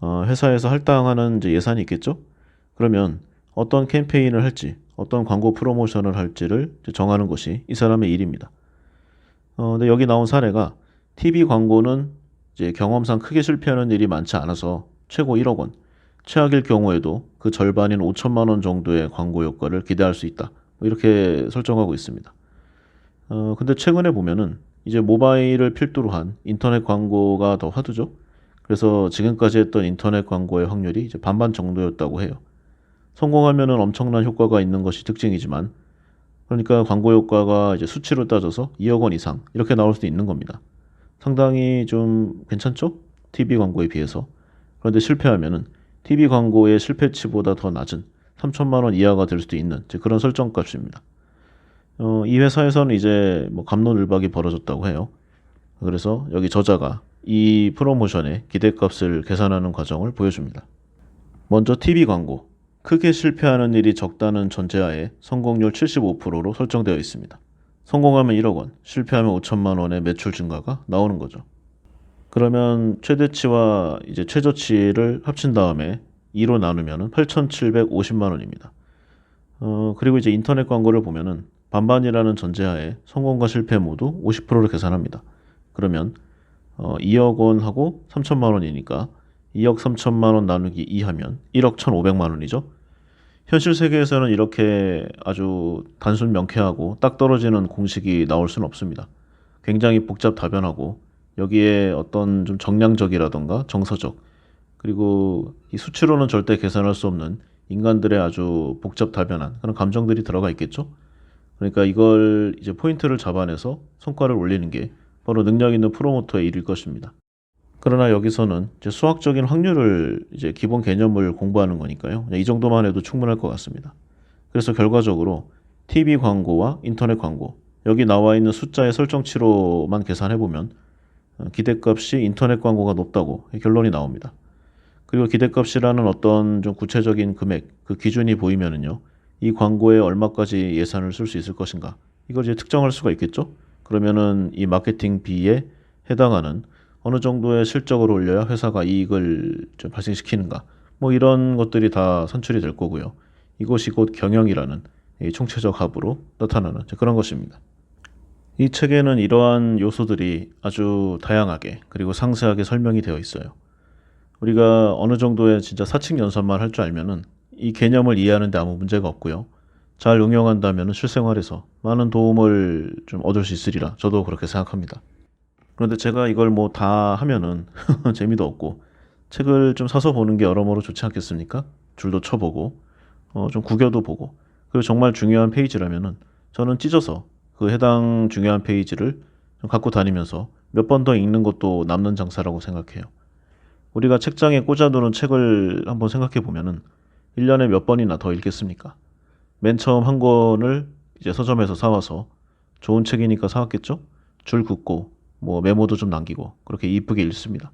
회사에서 할당하는 이제 예산이 있겠죠? 그러면 어떤 캠페인을 할지, 어떤 광고 프로모션을 할지를 이제 정하는 것이 이 사람의 일입니다. 근데 여기 나온 사례가 TV 광고는 이제 경험상 크게 실패하는 일이 많지 않아서 최고 1억 원, 최악일 경우에도 그 절반인 5천만 원 정도의 광고 효과를 기대할 수 있다. 뭐 이렇게 설정하고 있습니다. 근데 최근에 보면은 이제 모바일을 필두로 한 인터넷 광고가 더 화두죠. 그래서 지금까지 했던 인터넷 광고의 확률이 이제 반반 정도였다고 해요. 성공하면은 엄청난 효과가 있는 것이 특징이지만, 그러니까 광고 효과가 이제 수치로 따져서 2억 원 이상 이렇게 나올 수도 있는 겁니다. 상당히 좀 괜찮죠? TV 광고에 비해서. 그런데 실패하면은 TV 광고의 실패치보다 더 낮은 3천만 원 이하가 될 수도 있는 이제 그런 설정값입니다. 이 회사에서는 이제 뭐 갑론을박이 벌어졌다고 해요. 그래서 여기 저자가 이 프로모션의 기대값을 계산하는 과정을 보여줍니다. 먼저 TV 광고. 크게 실패하는 일이 적다는 전제하에 성공률 75%로 설정되어 있습니다. 성공하면 1억 원, 실패하면 5천만 원의 매출 증가가 나오는 거죠. 그러면 최대치와 이제 최저치를 합친 다음에 2로 나누면 8,750만 원입니다. 그리고 이제 인터넷 광고를 보면은 반반이라는 전제하에 성공과 실패 모두 50%를 계산합니다. 그러면 2억 원하고 3천만 원이니까 2억 3천만 원 나누기 2 하면 1억 1,500만 원이죠. 현실 세계에서는 이렇게 아주 단순 명쾌하고 딱 떨어지는 공식이 나올 수는 없습니다. 굉장히 복잡다변하고 여기에 어떤 좀 정량적이라던가 정서적, 그리고 이 수치로는 절대 계산할 수 없는 인간들의 아주 복잡다변한 그런 감정들이 들어가 있겠죠. 그러니까 이걸 이제 포인트를 잡아내서 성과를 올리는 게 바로 능력 있는 프로모터의 일일 것입니다. 그러나 여기서는 이제 수학적인 확률을 이제 기본 개념을 공부하는 거니까요. 이 정도만 해도 충분할 것 같습니다. 그래서 결과적으로 TV 광고와 인터넷 광고, 여기 나와 있는 숫자의 설정치로만 계산해보면 기대값이 인터넷 광고가 높다고 결론이 나옵니다. 그리고 기대값이라는 어떤 좀 구체적인 금액, 그 기준이 보이면은요, 이 광고에 얼마까지 예산을 쓸 수 있을 것인가, 이걸 이제 특정할 수가 있겠죠. 그러면은 이 마케팅비에 해당하는 어느 정도의 실적을 올려야 회사가 이익을 좀 발생시키는가, 뭐 이런 것들이 다 산출이 될 거고요. 이것이 곧 경영이라는 이 총체적 합으로 나타나는 그런 것입니다. 이 책에는 이러한 요소들이 아주 다양하게 그리고 상세하게 설명이 되어 있어요. 우리가 어느 정도의 진짜 사칙 연산만 할 줄 알면은 이 개념을 이해하는 데 아무 문제가 없고요. 잘 응용한다면 실생활에서 많은 도움을 좀 얻을 수 있으리라 저도 그렇게 생각합니다. 그런데 제가 이걸 뭐 다 하면은 재미도 없고, 책을 좀 사서 보는 게 여러모로 좋지 않겠습니까? 줄도 쳐보고 좀 구겨도 보고, 그리고 정말 중요한 페이지라면은 저는 찢어서 그 해당 중요한 페이지를 좀 갖고 다니면서 몇 번 더 읽는 것도 남는 장사라고 생각해요. 우리가 책장에 꽂아두는 책을 한번 생각해 보면은 1년에 몇 번이나 더 읽겠습니까? 맨 처음 한 권을 이제 서점에서 사와서 좋은 책이니까 사왔겠죠? 줄 긋고 뭐 메모도 좀 남기고 그렇게 이쁘게 읽습니다.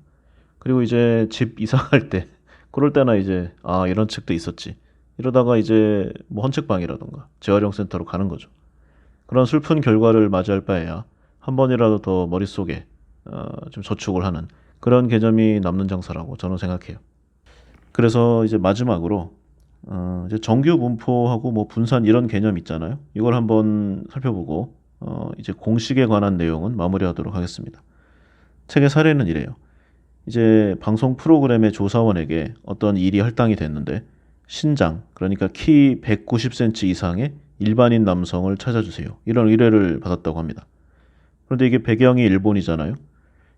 그리고 이제 집 이사할 때 그럴 때나 이제 아 이런 책도 있었지, 이러다가 이제 뭐 헌책방이라던가 재활용 센터로 가는 거죠. 그런 슬픈 결과를 맞이할 바에야 한 번이라도 더 머릿속에 좀 저축을 하는 그런 개념이 남는 장사라고 저는 생각해요. 그래서 이제 마지막으로 이제 정규 분포하고 뭐 분산 이런 개념 있잖아요. 이걸 한번 살펴보고 이제 공식에 관한 내용은 마무리하도록 하겠습니다. 책의 사례는 이래요. 이제 방송 프로그램의 조사원에게 어떤 일이 할당이 됐는데 신장, 그러니까 키 190cm 이상의 일반인 남성을 찾아주세요, 이런 의뢰를 받았다고 합니다. 그런데 이게 배경이 일본이잖아요.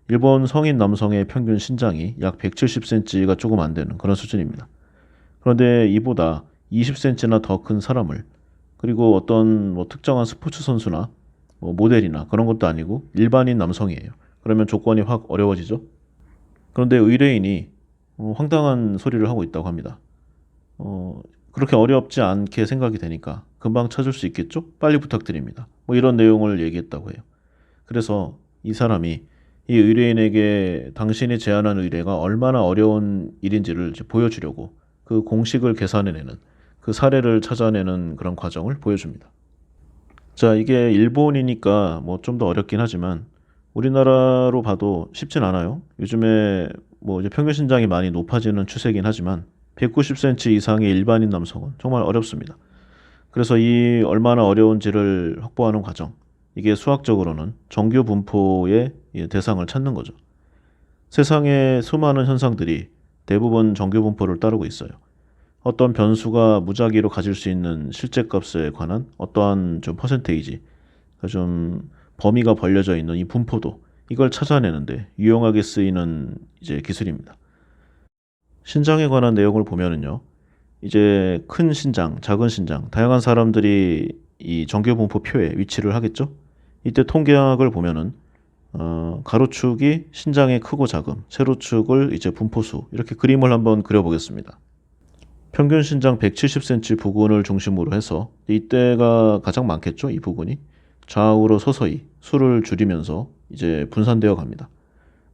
일본 성인 남성의 평균 신장이 약 170cm가 조금 안 되는 그런 수준입니다. 그런데 이보다 20cm나 더 큰 사람을, 그리고 어떤 뭐 특정한 스포츠 선수나 뭐 모델이나 그런 것도 아니고 일반인 남성이에요. 그러면 조건이 확 어려워지죠. 그런데 의뢰인이 황당한 소리를 하고 있다고 합니다. 그렇게 어렵지 않게 생각이 되니까 금방 찾을 수 있겠죠? 빨리 부탁드립니다. 뭐 이런 내용을 얘기했다고 해요. 그래서 이 사람이 이 의뢰인에게 당신이 제안한 의뢰가 얼마나 어려운 일인지를 이제 보여주려고 그 공식을 계산해내는, 그 사례를 찾아내는 그런 과정을 보여줍니다. 자, 이게 일본이니까 뭐 좀 더 어렵긴 하지만 우리나라로 봐도 쉽진 않아요. 요즘에 뭐 이제 평균 신장이 많이 높아지는 추세긴 하지만 190cm 이상의 일반인 남성은 정말 어렵습니다. 그래서 이 얼마나 어려운지를 확보하는 과정, 이게 수학적으로는 정규 분포의 대상을 찾는 거죠. 세상의 수많은 현상들이 대부분 정규 분포를 따르고 있어요. 어떤 변수가 무작위로 가질 수 있는 실제 값에 관한 어떠한 좀 퍼센테이지, 좀 범위가 벌려져 있는 이 분포도 이걸 찾아내는데 유용하게 쓰이는 이제 기술입니다. 신장에 관한 내용을 보면은요. 이제 큰 신장, 작은 신장, 다양한 사람들이 이 정규분포표에 위치를 하겠죠. 이때 통계학을 보면은 가로축이 신장의 크고 작음, 세로축을 이제 분포수 이렇게 그림을 한번 그려보겠습니다. 평균 신장 170cm 부근을 중심으로 해서 이때가 가장 많겠죠. 이 부분이 좌우로 서서히 수를 줄이면서 이제 분산되어 갑니다.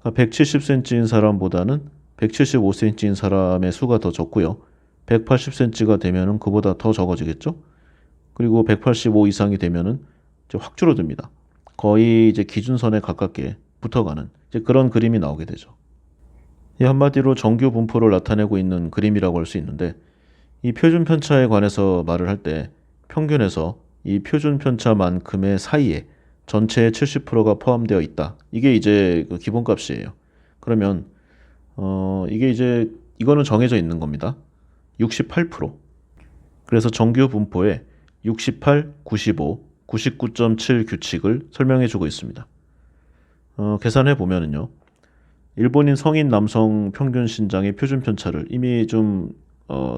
170cm인 사람보다는 175cm인 사람의 수가 더 적고요. 180cm가 되면은 그보다 더 적어지겠죠. 그리고 185 이상이 되면은 이제 확 줄어듭니다. 거의 이제 기준선에 가깝게 붙어가는 이제 그런 그림이 나오게 되죠. 이 한마디로 정규 분포를 나타내고 있는 그림이라고 할 수 있는데 이 표준 편차에 관해서 말을 할 때 평균에서 이 표준 편차만큼의 사이에 전체의 70%가 포함되어 있다. 이게 이제 그 기본값이에요. 그러면 이게 이제 이거는 정해져 있는 겁니다. 68%. 그래서 정규 분포에 68, 95, 99.7 규칙을 설명해 주고 있습니다. 계산해 보면은요. 일본인 성인 남성 평균 신장의 표준 편차를 이미 좀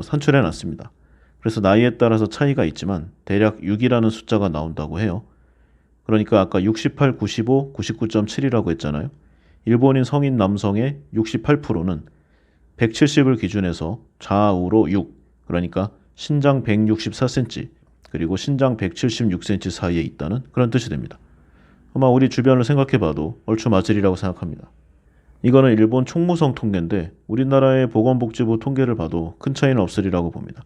산출해 놨습니다. 그래서 나이에 따라서 차이가 있지만 대략 6이라는 숫자가 나온다고 해요. 그러니까 아까 68, 95, 99.7이라고 했잖아요. 일본인 성인 남성의 68%는 170을 기준해서 좌우로 6, 그러니까 신장 164cm 그리고 신장 176cm 사이에 있다는 그런 뜻이 됩니다. 아마 우리 주변을 생각해봐도 얼추 맞으리라고 생각합니다. 이거는 일본 총무성 통계인데 우리나라의 보건복지부 통계를 봐도 큰 차이는 없으리라고 봅니다.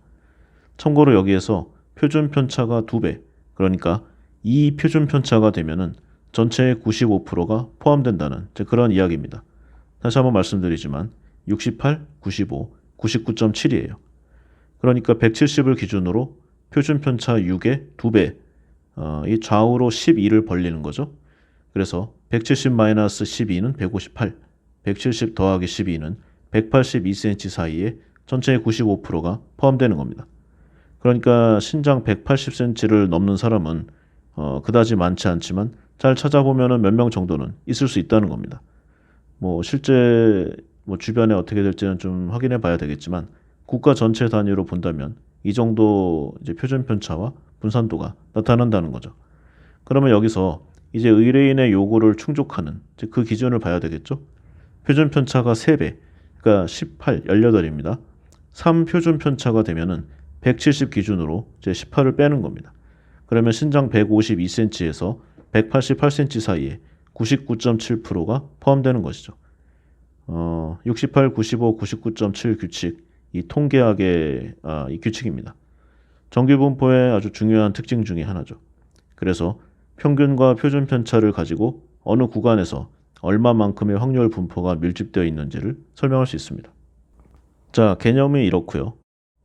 참고로 여기에서 표준 편차가 2배, 그러니까 이 표준 편차가 되면은 전체의 95%가 포함된다는 그런 이야기입니다. 다시 한번 말씀드리지만 68, 95, 99.7이에요. 그러니까 170을 기준으로 표준 편차 6의 2배, 이 좌우로 12를 벌리는 거죠. 그래서 170-12는 158, 170 더하기 12는 182cm 사이에 전체의 95%가 포함되는 겁니다. 그러니까 신장 180cm를 넘는 사람은 그다지 많지 않지만 잘 찾아보면 몇 명 정도는 있을 수 있다는 겁니다. 실제 주변에 어떻게 될지는 좀 확인해 봐야 되겠지만 국가 전체 단위로 본다면 이 정도 이제 표준 편차와 분산도가 나타난다는 거죠. 그러면 여기서 이제 의뢰인의 요구를 충족하는 그 기준을 봐야 되겠죠. 표준 편차가 3배, 그러니까 18, 18입니다. 3 표준 편차가 되면은 170 기준으로 이제 18을 빼는 겁니다. 그러면 신장 152cm에서 188cm 사이에 99.7%가 포함되는 것이죠. 68, 95, 99.7 규칙, 이 통계학의 이 규칙입니다. 정규분포의 아주 중요한 특징 중에 하나죠. 그래서 평균과 표준 편차를 가지고 어느 구간에서 얼마만큼의 확률 분포가 밀집되어 있는지를 설명할 수 있습니다. 자, 개념이 이렇고요.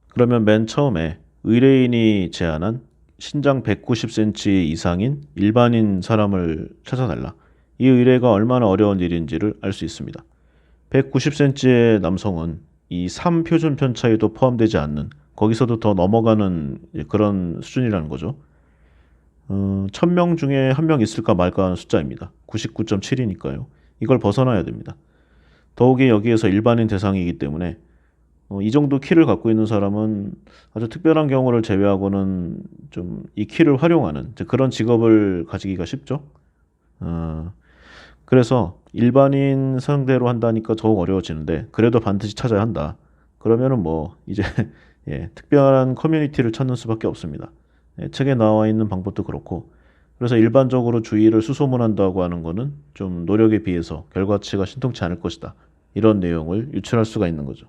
그러면 맨 처음에 의뢰인이 제안한 신장 190cm 이상인 일반인 사람을 찾아달라. 이 의뢰가 얼마나 어려운 일인지를 알 수 있습니다. 190cm의 남성은 이 3 표준 편차에도 포함되지 않는 거기서도 더 넘어가는 그런 수준이라는 거죠. 1000명 중에 1명 있을까 말까 하는 숫자입니다. 99.7이니까요. 이걸 벗어나야 됩니다. 더욱이 여기에서 일반인 대상이기 때문에 이 정도 키를 갖고 있는 사람은 아주 특별한 경우를 제외하고는 좀 이 키를 활용하는 그런 직업을 가지기가 쉽죠. 그래서 일반인 상대로 한다니까 더욱 어려워지는데 그래도 반드시 찾아야 한다. 그러면은 이제 특별한 커뮤니티를 찾는 수밖에 없습니다. 책에 나와 있는 방법도 그렇고 그래서 일반적으로 주의를 수소문한다고 하는 거는 좀 노력에 비해서 결과치가 신통치 않을 것이다. 이런 내용을 유출할 수가 있는 거죠.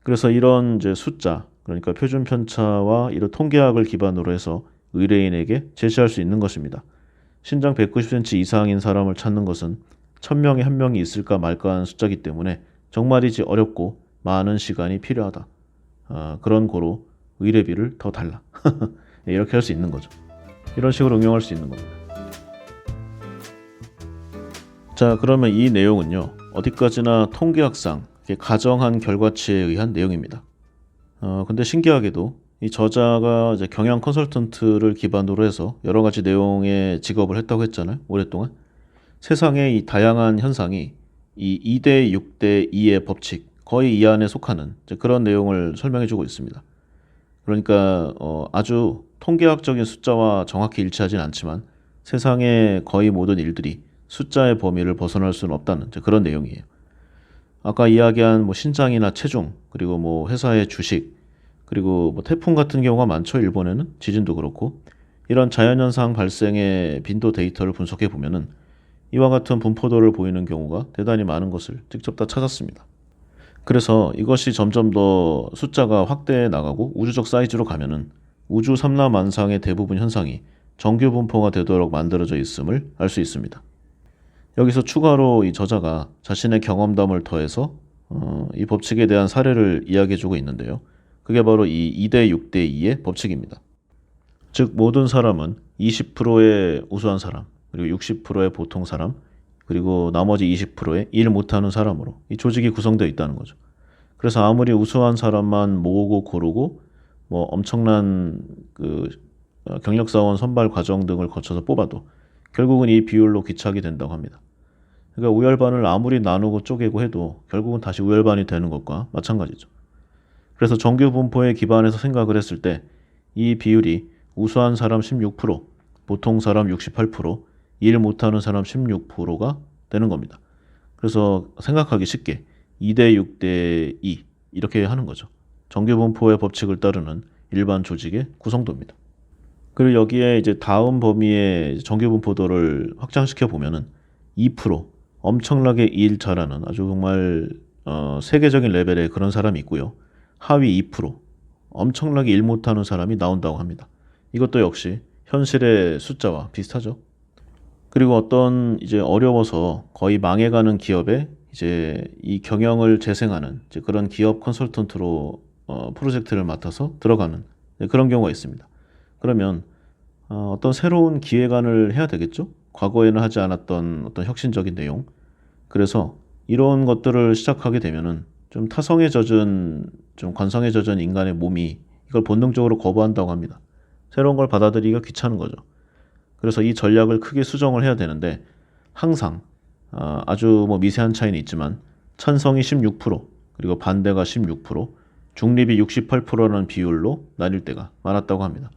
그래서 이런 이제 숫자, 그러니까 표준 편차와 이런 통계학을 기반으로 해서 의뢰인에게 제시할 수 있는 것입니다. 신장 190cm 이상인 사람을 찾는 것은 1000명에 1명이 있을까 말까 하는 숫자이기 때문에 정말이지 어렵고 많은 시간이 필요하다. 그런 고로 의뢰비를 더 달라. 이렇게 할 수 있는 거죠. 이런 식으로 응용할 수 있는 겁니다. 자, 그러면 이 내용은요. 어디까지나 통계학상 가정한 결과치에 의한 내용입니다. 근데 신기하게도 이 저자가 이제 경영 컨설턴트를 기반으로 해서 여러 가지 내용의 직업을 했다고 했잖아요. 오랫동안. 세상의 이 다양한 현상이 이 2대 6대 2의 법칙, 거의 이 안에 속하는 이제 그런 내용을 설명해주고 있습니다. 그러니까 아주 통계학적인 숫자와 정확히 일치하진 않지만 세상의 거의 모든 일들이 숫자의 범위를 벗어날 수는 없다는 이제 그런 내용이에요. 아까 이야기한 뭐 신장이나 체중, 그리고 뭐 회사의 주식, 그리고 뭐 태풍 같은 경우가 많죠. 일본에는 지진도 그렇고 이런 자연현상 발생의 빈도 데이터를 분석해 보면은 이와 같은 분포도를 보이는 경우가 대단히 많은 것을 직접 다 찾았습니다. 그래서 이것이 점점 더 숫자가 확대해 나가고 우주적 사이즈로 가면은 우주 삼라만상의 대부분 현상이 정규 분포가 되도록 만들어져 있음을 알 수 있습니다. 여기서 추가로 이 저자가 자신의 경험담을 더해서 이 법칙에 대한 사례를 이야기해주고 있는데요. 그게 바로 이 2대 6대 2의 법칙입니다. 즉 모든 사람은 20%의 우수한 사람, 그리고 60%의 보통 사람, 그리고 나머지 20%의 일 못하는 사람으로 이 조직이 구성되어 있다는 거죠. 그래서 아무리 우수한 사람만 모으고 고르고 뭐 엄청난 경력사원 선발 과정 등을 거쳐서 뽑아도 결국은 이 비율로 귀착이 된다고 합니다. 그러니까 우열반을 아무리 나누고 쪼개고 해도 결국은 다시 우열반이 되는 것과 마찬가지죠. 그래서 정규 분포에 기반해서 생각을 했을 때 이 비율이 우수한 사람 16%, 보통 사람 68%, 일 못하는 사람 16%가 되는 겁니다. 그래서 생각하기 쉽게 2대 6대 2 이렇게 하는 거죠. 정규 분포의 법칙을 따르는 일반 조직의 구성도입니다. 그리고 여기에 이제 다음 범위의 정규 분포도를 확장시켜 보면은 2% 엄청나게 일 잘하는 아주 정말 세계적인 레벨의 그런 사람이 있고요. 하위 2% 엄청나게 일 못하는 사람이 나온다고 합니다. 이것도 역시 현실의 숫자와 비슷하죠. 그리고 어떤 이제 어려워서 거의 망해가는 기업에 이제 이 경영을 재생하는 이제 그런 기업 컨설턴트로 프로젝트를 맡아서 들어가는 그런 경우가 있습니다. 그러면 어떤 새로운 기획안을 해야 되겠죠? 과거에는 하지 않았던 어떤 혁신적인 내용. 그래서 이런 것들을 시작하게 되면은 좀 타성에 젖은, 좀 관성에 젖은 인간의 몸이 이걸 본능적으로 거부한다고 합니다. 새로운 걸 받아들이기가 귀찮은 거죠. 그래서 이 전략을 크게 수정을 해야 되는데 항상 아주 뭐 미세한 차이는 있지만 찬성이 16% 그리고 반대가 16% 중립이 68%라는 비율로 나뉠 때가 많았다고 합니다.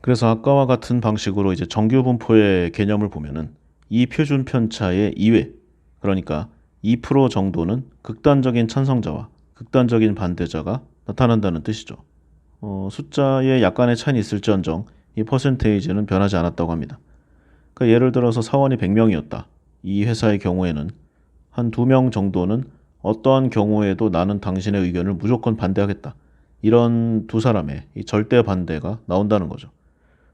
그래서 아까와 같은 방식으로 이제 정규 분포의 개념을 보면은 이 표준 편차의 2회, 그러니까 2% 정도는 극단적인 찬성자와 극단적인 반대자가 나타난다는 뜻이죠. 숫자에 약간의 차이는 있을지언정 이 퍼센테이지는 변하지 않았다고 합니다. 그러니까 예를 들어서 사원이 100명이었다. 이 회사의 경우에는 한 2명 정도는 어떠한 경우에도 나는 당신의 의견을 무조건 반대하겠다. 이런 두 사람의 이 절대 반대가 나온다는 거죠.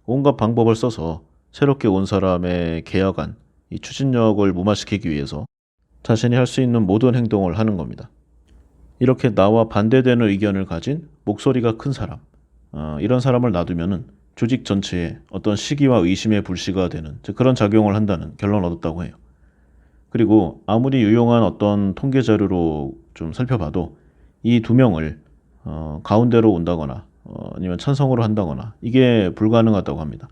온갖 방법을 써서 새롭게 온 사람의 개혁안, 이 추진력을 무마시키기 위해서 자신이 할 수 있는 모든 행동을 하는 겁니다. 이렇게 나와 반대되는 의견을 가진 목소리가 큰 사람, 이런 사람을 놔두면은 조직 전체에 어떤 시기와 의심의 불씨가 되는 그런 작용을 한다는 결론을 얻었다고 해요. 그리고 아무리 유용한 어떤 통계 자료로 좀 살펴봐도 이 2명을 가운데로 온다거나 아니면 찬성으로 한다거나 이게 불가능하다고 합니다.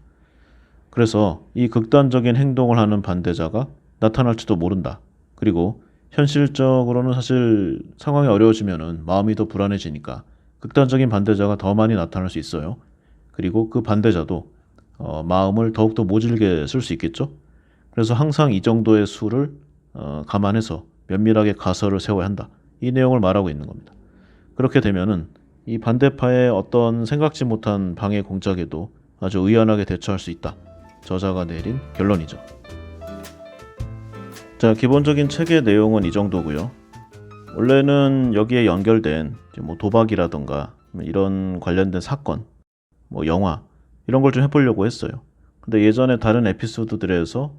그래서 이 극단적인 행동을 하는 반대자가 나타날지도 모른다. 그리고 현실적으로는 사실 상황이 어려워지면은 마음이 더 불안해지니까 극단적인 반대자가 더 많이 나타날 수 있어요. 그리고 그 반대자도 마음을 더욱더 모질게 쓸 수 있겠죠. 그래서 항상 이 정도의 수를 감안해서 면밀하게 가설을 세워야 한다. 이 내용을 말하고 있는 겁니다. 그렇게 되면은 이 반대파의 어떤 생각지 못한 방해 공작에도 아주 의연하게 대처할 수 있다. 저자가 내린 결론이죠. 자, 기본적인 책의 내용은 이 정도고요. 원래는 여기에 연결된 뭐 도박이라던가 이런 관련된 사건, 뭐 영화 이런 걸 좀 해보려고 했어요. 근데 예전에 다른 에피소드들에서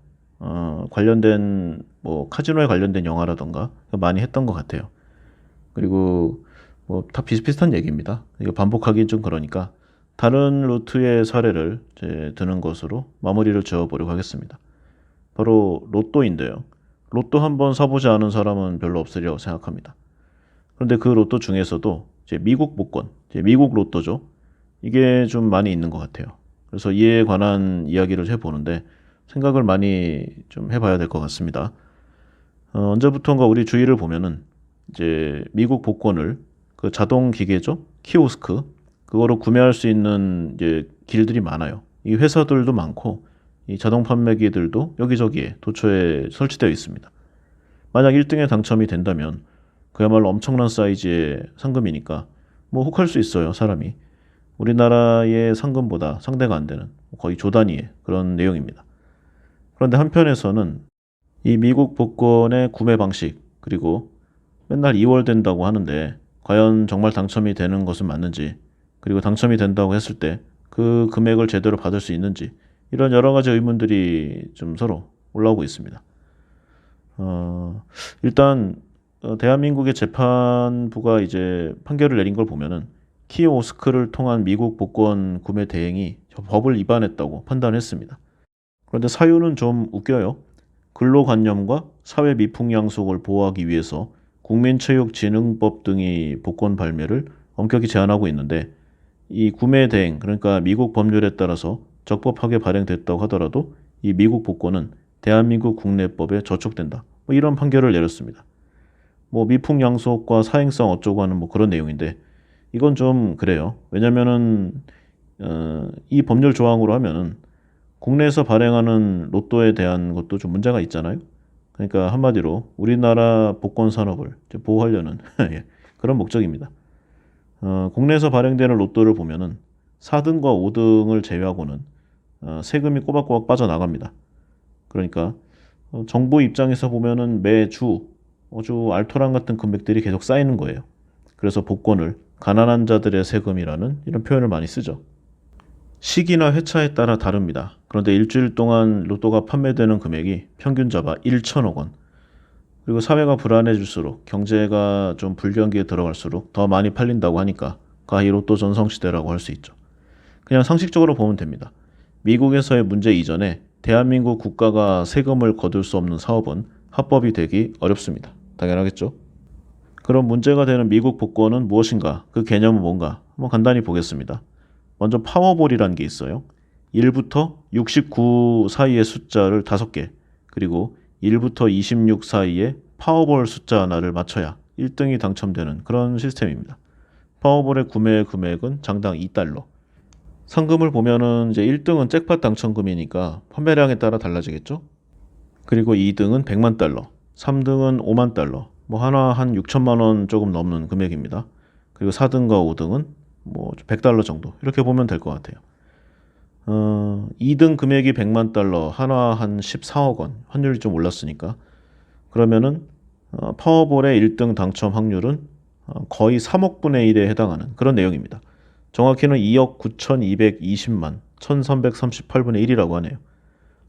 관련된 뭐 카지노에 관련된 영화라던가 많이 했던 것 같아요. 그리고 뭐 다 비슷비슷한 얘기입니다. 이거 반복하기 좀 그러니까 다른 루트의 사례를 이제 드는 것으로 마무리를 지어보려고 하겠습니다. 바로 로또인데요. 로또 한번 사보지 않은 사람은 별로 없으리라고 생각합니다. 그런데 그 로또 중에서도 이제 미국 복권, 이제 미국 로또죠. 이게 좀 많이 있는 것 같아요. 그래서 이에 관한 이야기를 해보는데 생각을 많이 좀 해봐야 될 것 같습니다. 언제부턴가 우리 주위를 보면은 이제 미국 복권을 그 자동 기계죠? 키오스크 그거로 구매할 수 있는 이제 길들이 많아요. 이 회사들도 많고 이 자동 판매기들도 여기저기에 도처에 설치되어 있습니다. 만약 1등에 당첨이 된다면 그야말로 엄청난 사이즈의 상금이니까 뭐 혹할 수 있어요, 사람이. 우리나라의 상금보다 상대가 안 되는 거의 조 단위의 그런 내용입니다. 그런데 한편에서는 이 미국 복권의 구매 방식 그리고 맨날 2월 된다고 하는데 과연 정말 당첨이 되는 것은 맞는지 그리고 당첨이 된다고 했을 때 그 금액을 제대로 받을 수 있는지 이런 여러 가지 의문들이 좀 서로 올라오고 있습니다. 일단 대한민국의 재판부가 이제 판결을 내린 걸 보면은 키오스크를 통한 미국 복권 구매 대행이 법을 위반했다고 판단했습니다. 그런데 사유는 좀 웃겨요. 근로관념과 사회 미풍양속을 보호하기 위해서 국민체육진흥법 등이 복권 발매를 엄격히 제한하고 있는데 이 구매 대행, 그러니까 미국 법률에 따라서 적법하게 발행됐다고 하더라도 이 미국 복권은 대한민국 국내법에 저촉된다. 뭐 이런 판결을 내렸습니다. 뭐 미풍양속과 사행성 어쩌고 하는 뭐 그런 내용인데 이건 좀 그래요. 왜냐면은 이 법률 조항으로 하면은 국내에서 발행하는 로또에 대한 것도 좀 문제가 있잖아요. 그러니까 한마디로 우리나라 복권 산업을 보호하려는 예, 그런 목적입니다. 국내에서 발행되는 로또를 보면은 4등과 5등을 제외하고는 세금이 꼬박꼬박 빠져나갑니다. 그러니까 정부 입장에서 보면은 매주 아주 알토란 같은 금액들이 계속 쌓이는 거예요. 그래서 복권을 가난한 자들의 세금이라는 이런 표현을 많이 쓰죠. 시기나 회차에 따라 다릅니다. 그런데 일주일 동안 로또가 판매되는 금액이 평균 잡아 1천억 원. 그리고 사회가 불안해질수록 경제가 좀 불경기에 들어갈수록 더 많이 팔린다고 하니까 가히 로또 전성시대라고 할 수 있죠. 그냥 상식적으로 보면 됩니다. 미국에서의 문제 이전에 대한민국 국가가 세금을 거둘 수 없는 사업은 합법이 되기 어렵습니다. 당연하겠죠? 그럼 문제가 되는 미국 복권은 무엇인가? 그 개념은 뭔가? 한번 간단히 보겠습니다. 먼저 파워볼이라는 게 있어요. 1부터 69 사이의 숫자를 5개, 그리고 1부터 26 사이의 파워볼 숫자 하나를 맞춰야 1등이 당첨되는 그런 시스템입니다. 파워볼의 구매 금액은 장당 2달러. 상금을 보면은 이제 1등은 잭팟 당첨금이니까 판매량에 따라 달라지겠죠? 그리고 2등은 100만 달러, 3등은 5만 달러, 뭐 하나 한 6천만 원 조금 넘는 금액입니다. 그리고 4등과 5등은 뭐 100달러 정도 이렇게 보면 될 것 같아요. 2등 금액이 100만 달러, 하나 한 14억 원, 환율이 좀 올랐으니까 그러면은 파워볼의 1등 당첨 확률은 거의 3억 분의 1에 해당하는 그런 내용입니다. 정확히는 2억 9,220만 1338분의 1이라고 하네요.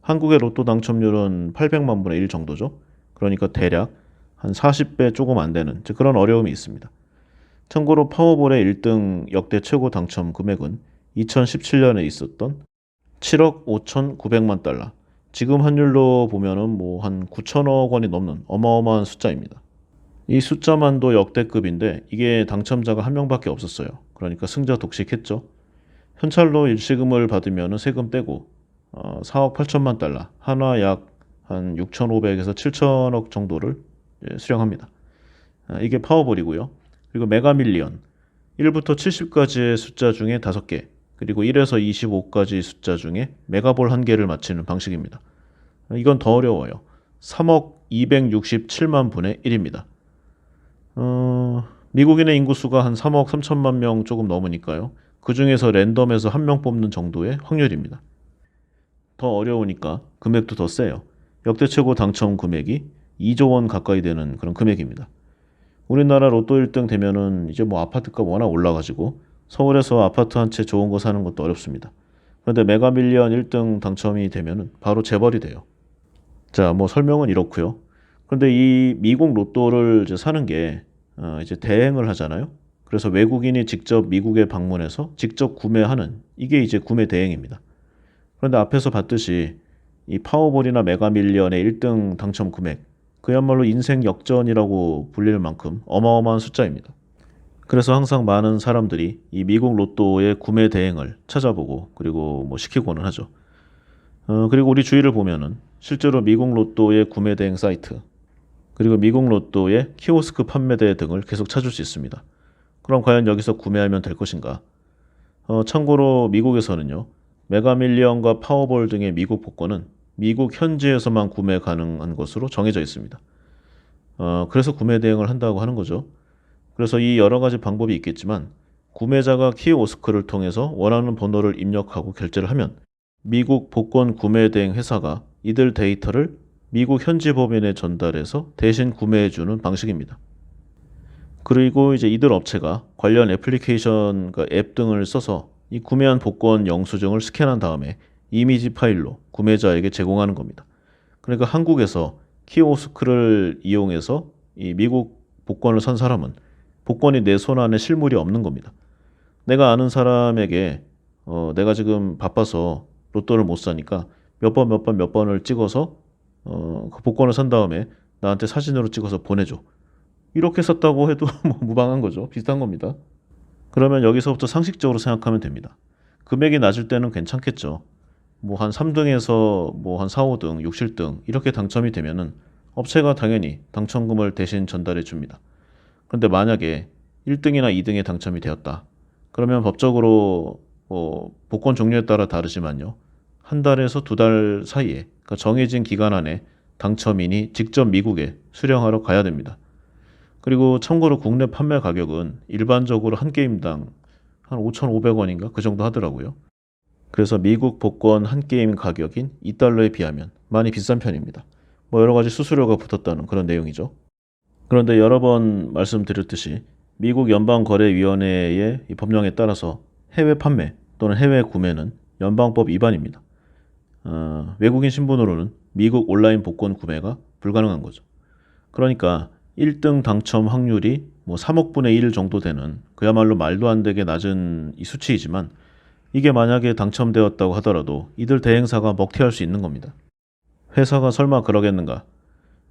한국의 로또 당첨률은 800만 분의 1 정도죠. 그러니까 대략 한 40배 조금 안 되는 그런 어려움이 있습니다. 참고로 파워볼의 1등 역대 최고 당첨 금액은 2017년에 있었던 7억 5,900만 달러. 지금 환율로 보면은 뭐 한 9천억 원이 넘는 어마어마한 숫자입니다. 이 숫자만도 역대급인데 이게 당첨자가 한 명밖에 없었어요. 그러니까 승자 독식했죠. 현찰로 일시금을 받으면 세금 떼고 4억 8천만 달러, 하나 약 한 6,500에서 7천억 정도를 수령합니다. 이게 파워볼이고요. 그리고 메가밀리언 1부터 70까지의 숫자 중에 5개, 그리고 1에서 25까지 숫자 중에 메가볼 1개를 맞히는 방식입니다. 이건 더 어려워요. 3억 267만 분의 1입니다. 미국인의 인구수가 한 3억 3천만 명 조금 넘으니까요. 그 중에서 랜덤에서 한 명 뽑는 정도의 확률입니다. 더 어려우니까 금액도 더 세요. 역대 최고 당첨 금액이 2조 원 가까이 되는 그런 금액입니다. 우리나라 로또 1등 되면은 이제 뭐 아파트값 워낙 올라가지고 서울에서 아파트 한 채 좋은 거 사는 것도 어렵습니다. 그런데 메가밀리언 1등 당첨이 되면은 바로 재벌이 돼요. 자, 뭐 설명은 이렇고요. 그런데 이 미국 로또를 이제 사는 게 이제 대행을 하잖아요. 그래서 외국인이 직접 미국에 방문해서 직접 구매하는 이게 이제 구매 대행입니다. 그런데 앞에서 봤듯이 이 파워볼이나 메가밀리언의 1등 당첨 금액 그야말로 인생 역전이라고 불릴 만큼 어마어마한 숫자입니다. 그래서 항상 많은 사람들이 이 미국 로또의 구매 대행을 찾아보고 그리고 뭐 시키고는 하죠. 그리고 우리 주위를 보면은 실제로 미국 로또의 구매 대행 사이트 그리고 미국 로또의 키오스크 판매대 등을 계속 찾을 수 있습니다. 그럼 과연 여기서 구매하면 될 것인가? 참고로 미국에서는요. 메가밀리언과 파워볼 등의 미국 복권은 미국 현지에서만 구매 가능한 것으로 정해져 있습니다. 그래서 구매 대행을 한다고 하는 거죠. 그래서 이 여러 가지 방법이 있겠지만 구매자가 키오스크를 통해서 원하는 번호를 입력하고 결제를 하면 미국 복권 구매 대행 회사가 이들 데이터를 미국 현지 법인에 전달해서 대신 구매해주는 방식입니다. 그리고 이제 이들 업체가 관련 애플리케이션, 앱 등을 써서 이 구매한 복권 영수증을 스캔한 다음에 이미지 파일로 구매자에게 제공하는 겁니다. 그러니까 한국에서 키오스크를 이용해서 이 미국 복권을 산 사람은 복권이 내 손 안에 실물이 없는 겁니다. 내가 아는 사람에게 내가 지금 바빠서 로또를 못 사니까 몇 번을 찍어서 그 복권을 산 다음에 나한테 사진으로 찍어서 보내줘. 이렇게 썼다고 해도 뭐 무방한 거죠. 비슷한 겁니다. 그러면 여기서부터 상식적으로 생각하면 됩니다. 금액이 낮을 때는 괜찮겠죠. 뭐 한 3등에서 뭐 한 4, 5등, 6, 7등 이렇게 당첨이 되면은 업체가 당연히 당첨금을 대신 전달해 줍니다. 그런데 만약에 1등이나 2등에 당첨이 되었다. 그러면 법적으로 복권 종류에 따라 다르지만요. 한 달에서 두 달 사이에 그러니까 정해진 기간 안에 당첨인이 직접 미국에 수령하러 가야 됩니다. 그리고 참고로 국내 판매 가격은 일반적으로 한 게임당 한 5,500원인가 그 정도 하더라고요. 그래서 미국 복권 한 게임 가격인 2달러에 비하면 많이 비싼 편입니다. 뭐 여러 가지 수수료가 붙었다는 그런 내용이죠. 그런데 여러 번 말씀드렸듯이 미국 연방거래위원회의 이 법령에 따라서 해외 판매 또는 해외 구매는 연방법 위반입니다. 외국인 신분으로는 미국 온라인 복권 구매가 불가능한 거죠. 그러니까 1등 당첨 확률이 뭐 3억 분의 1 정도 되는 그야말로 말도 안 되게 낮은 이 수치이지만 이게 만약에 당첨되었다고 하더라도 이들 대행사가 먹튀할 수 있는 겁니다. 회사가 설마 그러겠는가?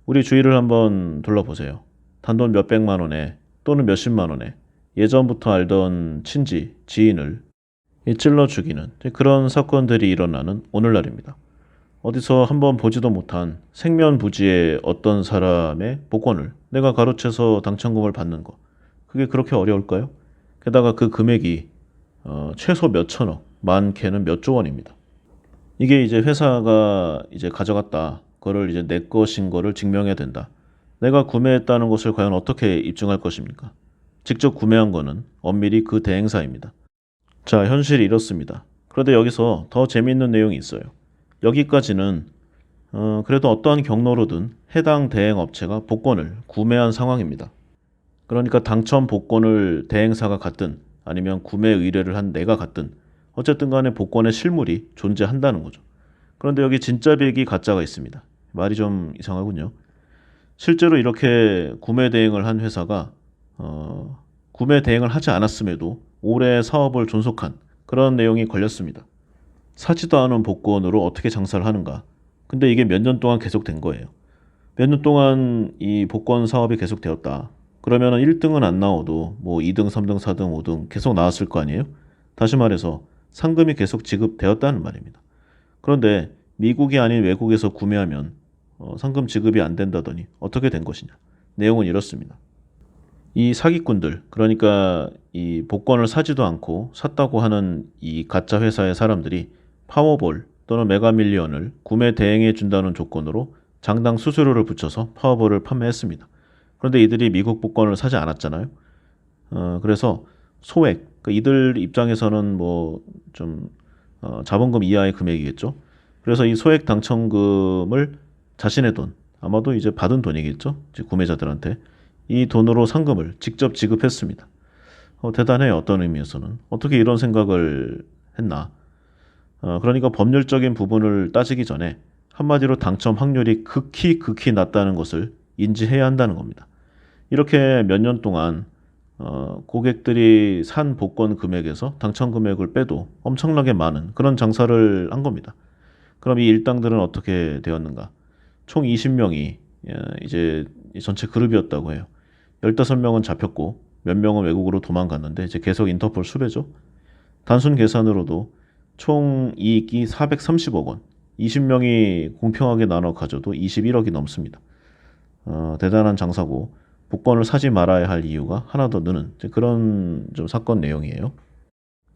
우리 주위를 한번 둘러보세요. 단돈 몇백만 원에 또는 몇십만 원에 예전부터 알던 친지, 지인을 찔러 죽이는 그런 사건들이 일어나는 오늘날입니다. 어디서 한번 보지도 못한 생면부지의 어떤 사람의 복권을 내가 가로채서 당첨금을 받는 거. 그게 그렇게 어려울까요? 게다가 그 금액이 최소 몇 천억, 많게는 몇 조 원입니다. 이게 이제 회사가 이제 가져갔다. 그거를 이제 내 것인 거를 증명해야 된다. 내가 구매했다는 것을 과연 어떻게 입증할 것입니까? 직접 구매한 거는 엄밀히 그 대행사입니다. 자, 현실이 이렇습니다. 그런데 여기서 더 재미있는 내용이 있어요. 여기까지는 그래도 어떠한 경로로든 해당 대행 업체가 복권을 구매한 상황입니다. 그러니까 당첨 복권을 대행사가 갖든 아니면 구매 의뢰를 한 내가 갖든 어쨌든 간에 복권의 실물이 존재한다는 거죠. 그런데 여기 진짜 비기 가짜가 있습니다. 말이 좀 이상하군요. 실제로 이렇게 구매 대행을 한 회사가 구매 대행을 하지 않았음에도 오래 사업을 존속한 그런 내용이 걸렸습니다. 사지도 않은 복권으로 어떻게 장사를 하는가. 근데 이게 몇 년 동안 계속된 거예요. 몇 년 동안 이 복권 사업이 계속되었다. 그러면 1등은 안 나와도 뭐 2등, 3등, 4등, 5등 계속 나왔을 거 아니에요? 다시 말해서 상금이 계속 지급되었다는 말입니다. 그런데 미국이 아닌 외국에서 구매하면 상금 지급이 안 된다더니 어떻게 된 것이냐. 내용은 이렇습니다. 이 사기꾼들, 그러니까 이 복권을 사지도 않고 샀다고 하는 이 가짜 회사의 사람들이 파워볼 또는 메가밀리언을 구매 대행해 준다는 조건으로 장당 수수료를 붙여서 파워볼을 판매했습니다. 그런데 이들이 미국 복권을 사지 않았잖아요. 그래서 소액, 이들 입장에서는 뭐 좀 자본금 이하의 금액이겠죠. 그래서 이 소액 당첨금을 자신의 돈, 아마도 이제 받은 돈이겠죠. 이제 구매자들한테 이 돈으로 상금을 직접 지급했습니다. 대단해요. 어떤 의미에서는. 어떻게 이런 생각을 했나. 그러니까 법률적인 부분을 따지기 전에 한마디로 당첨 확률이 극히 낮다는 것을 인지해야 한다는 겁니다. 이렇게 몇 년 동안 고객들이 산 복권 금액에서 당첨 금액을 빼도 엄청나게 많은 그런 장사를 한 겁니다. 그럼 이 일당들은 어떻게 되었는가? 총 20명이 이제 전체 그룹이었다고 해요. 15명은 잡혔고 몇 명은 외국으로 도망갔는데 이제 계속 인터폴 수배죠. 단순 계산으로도 총 이익이 430억 원, 20명이 공평하게 나눠 가져도 21억이 넘습니다. 대단한 장사고 복권을 사지 말아야 할 이유가 하나 더 느는 그런 좀 사건 내용이에요.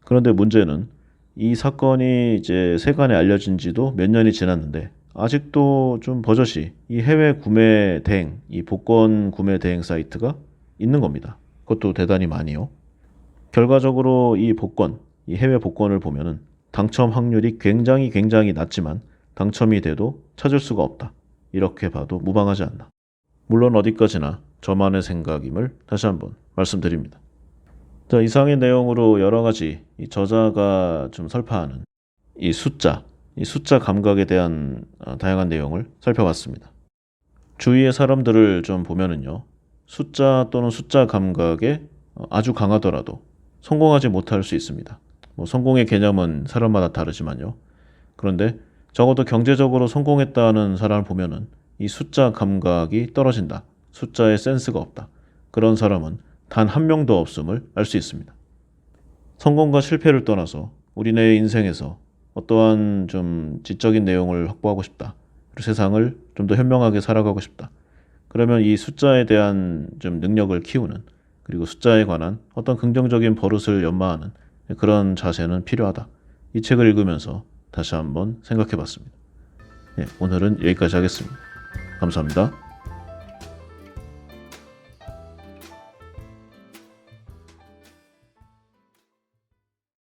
그런데 문제는 이 사건이 이제 세간에 알려진 지도 몇 년이 지났는데 아직도 좀 버젓이 이 해외 구매 대행, 이 복권 구매 대행 사이트가 있는 겁니다. 그것도 대단히 많이요. 결과적으로 이 복권, 이 해외 복권을 보면은 당첨 확률이 굉장히 낮지만 당첨이 돼도 찾을 수가 없다. 이렇게 봐도 무방하지 않나. 물론 어디까지나 저만의 생각임을 다시 한번 말씀드립니다. 자, 이상의 내용으로 여러 가지 이 저자가 좀 설파하는 이 숫자 감각에 대한 다양한 내용을 살펴봤습니다. 주위의 사람들을 좀 보면은요, 숫자 또는 숫자 감각에 아주 강하더라도 성공하지 못할 수 있습니다. 뭐 성공의 개념은 사람마다 다르지만요. 그런데 적어도 경제적으로 성공했다는 사람을 보면은 이 숫자 감각이 떨어진다. 숫자에 센스가 없다. 그런 사람은 단 한 명도 없음을 알 수 있습니다. 성공과 실패를 떠나서 우리네 인생에서 어떠한 좀 지적인 내용을 확보하고 싶다. 그리고 세상을 좀 더 현명하게 살아가고 싶다. 그러면 이 숫자에 대한 좀 능력을 키우는 그리고 숫자에 관한 어떤 긍정적인 버릇을 연마하는 그런 자세는 필요하다. 이 책을 읽으면서 다시 한번 생각해 봤습니다. 네, 오늘은 여기까지 하겠습니다. 감사합니다.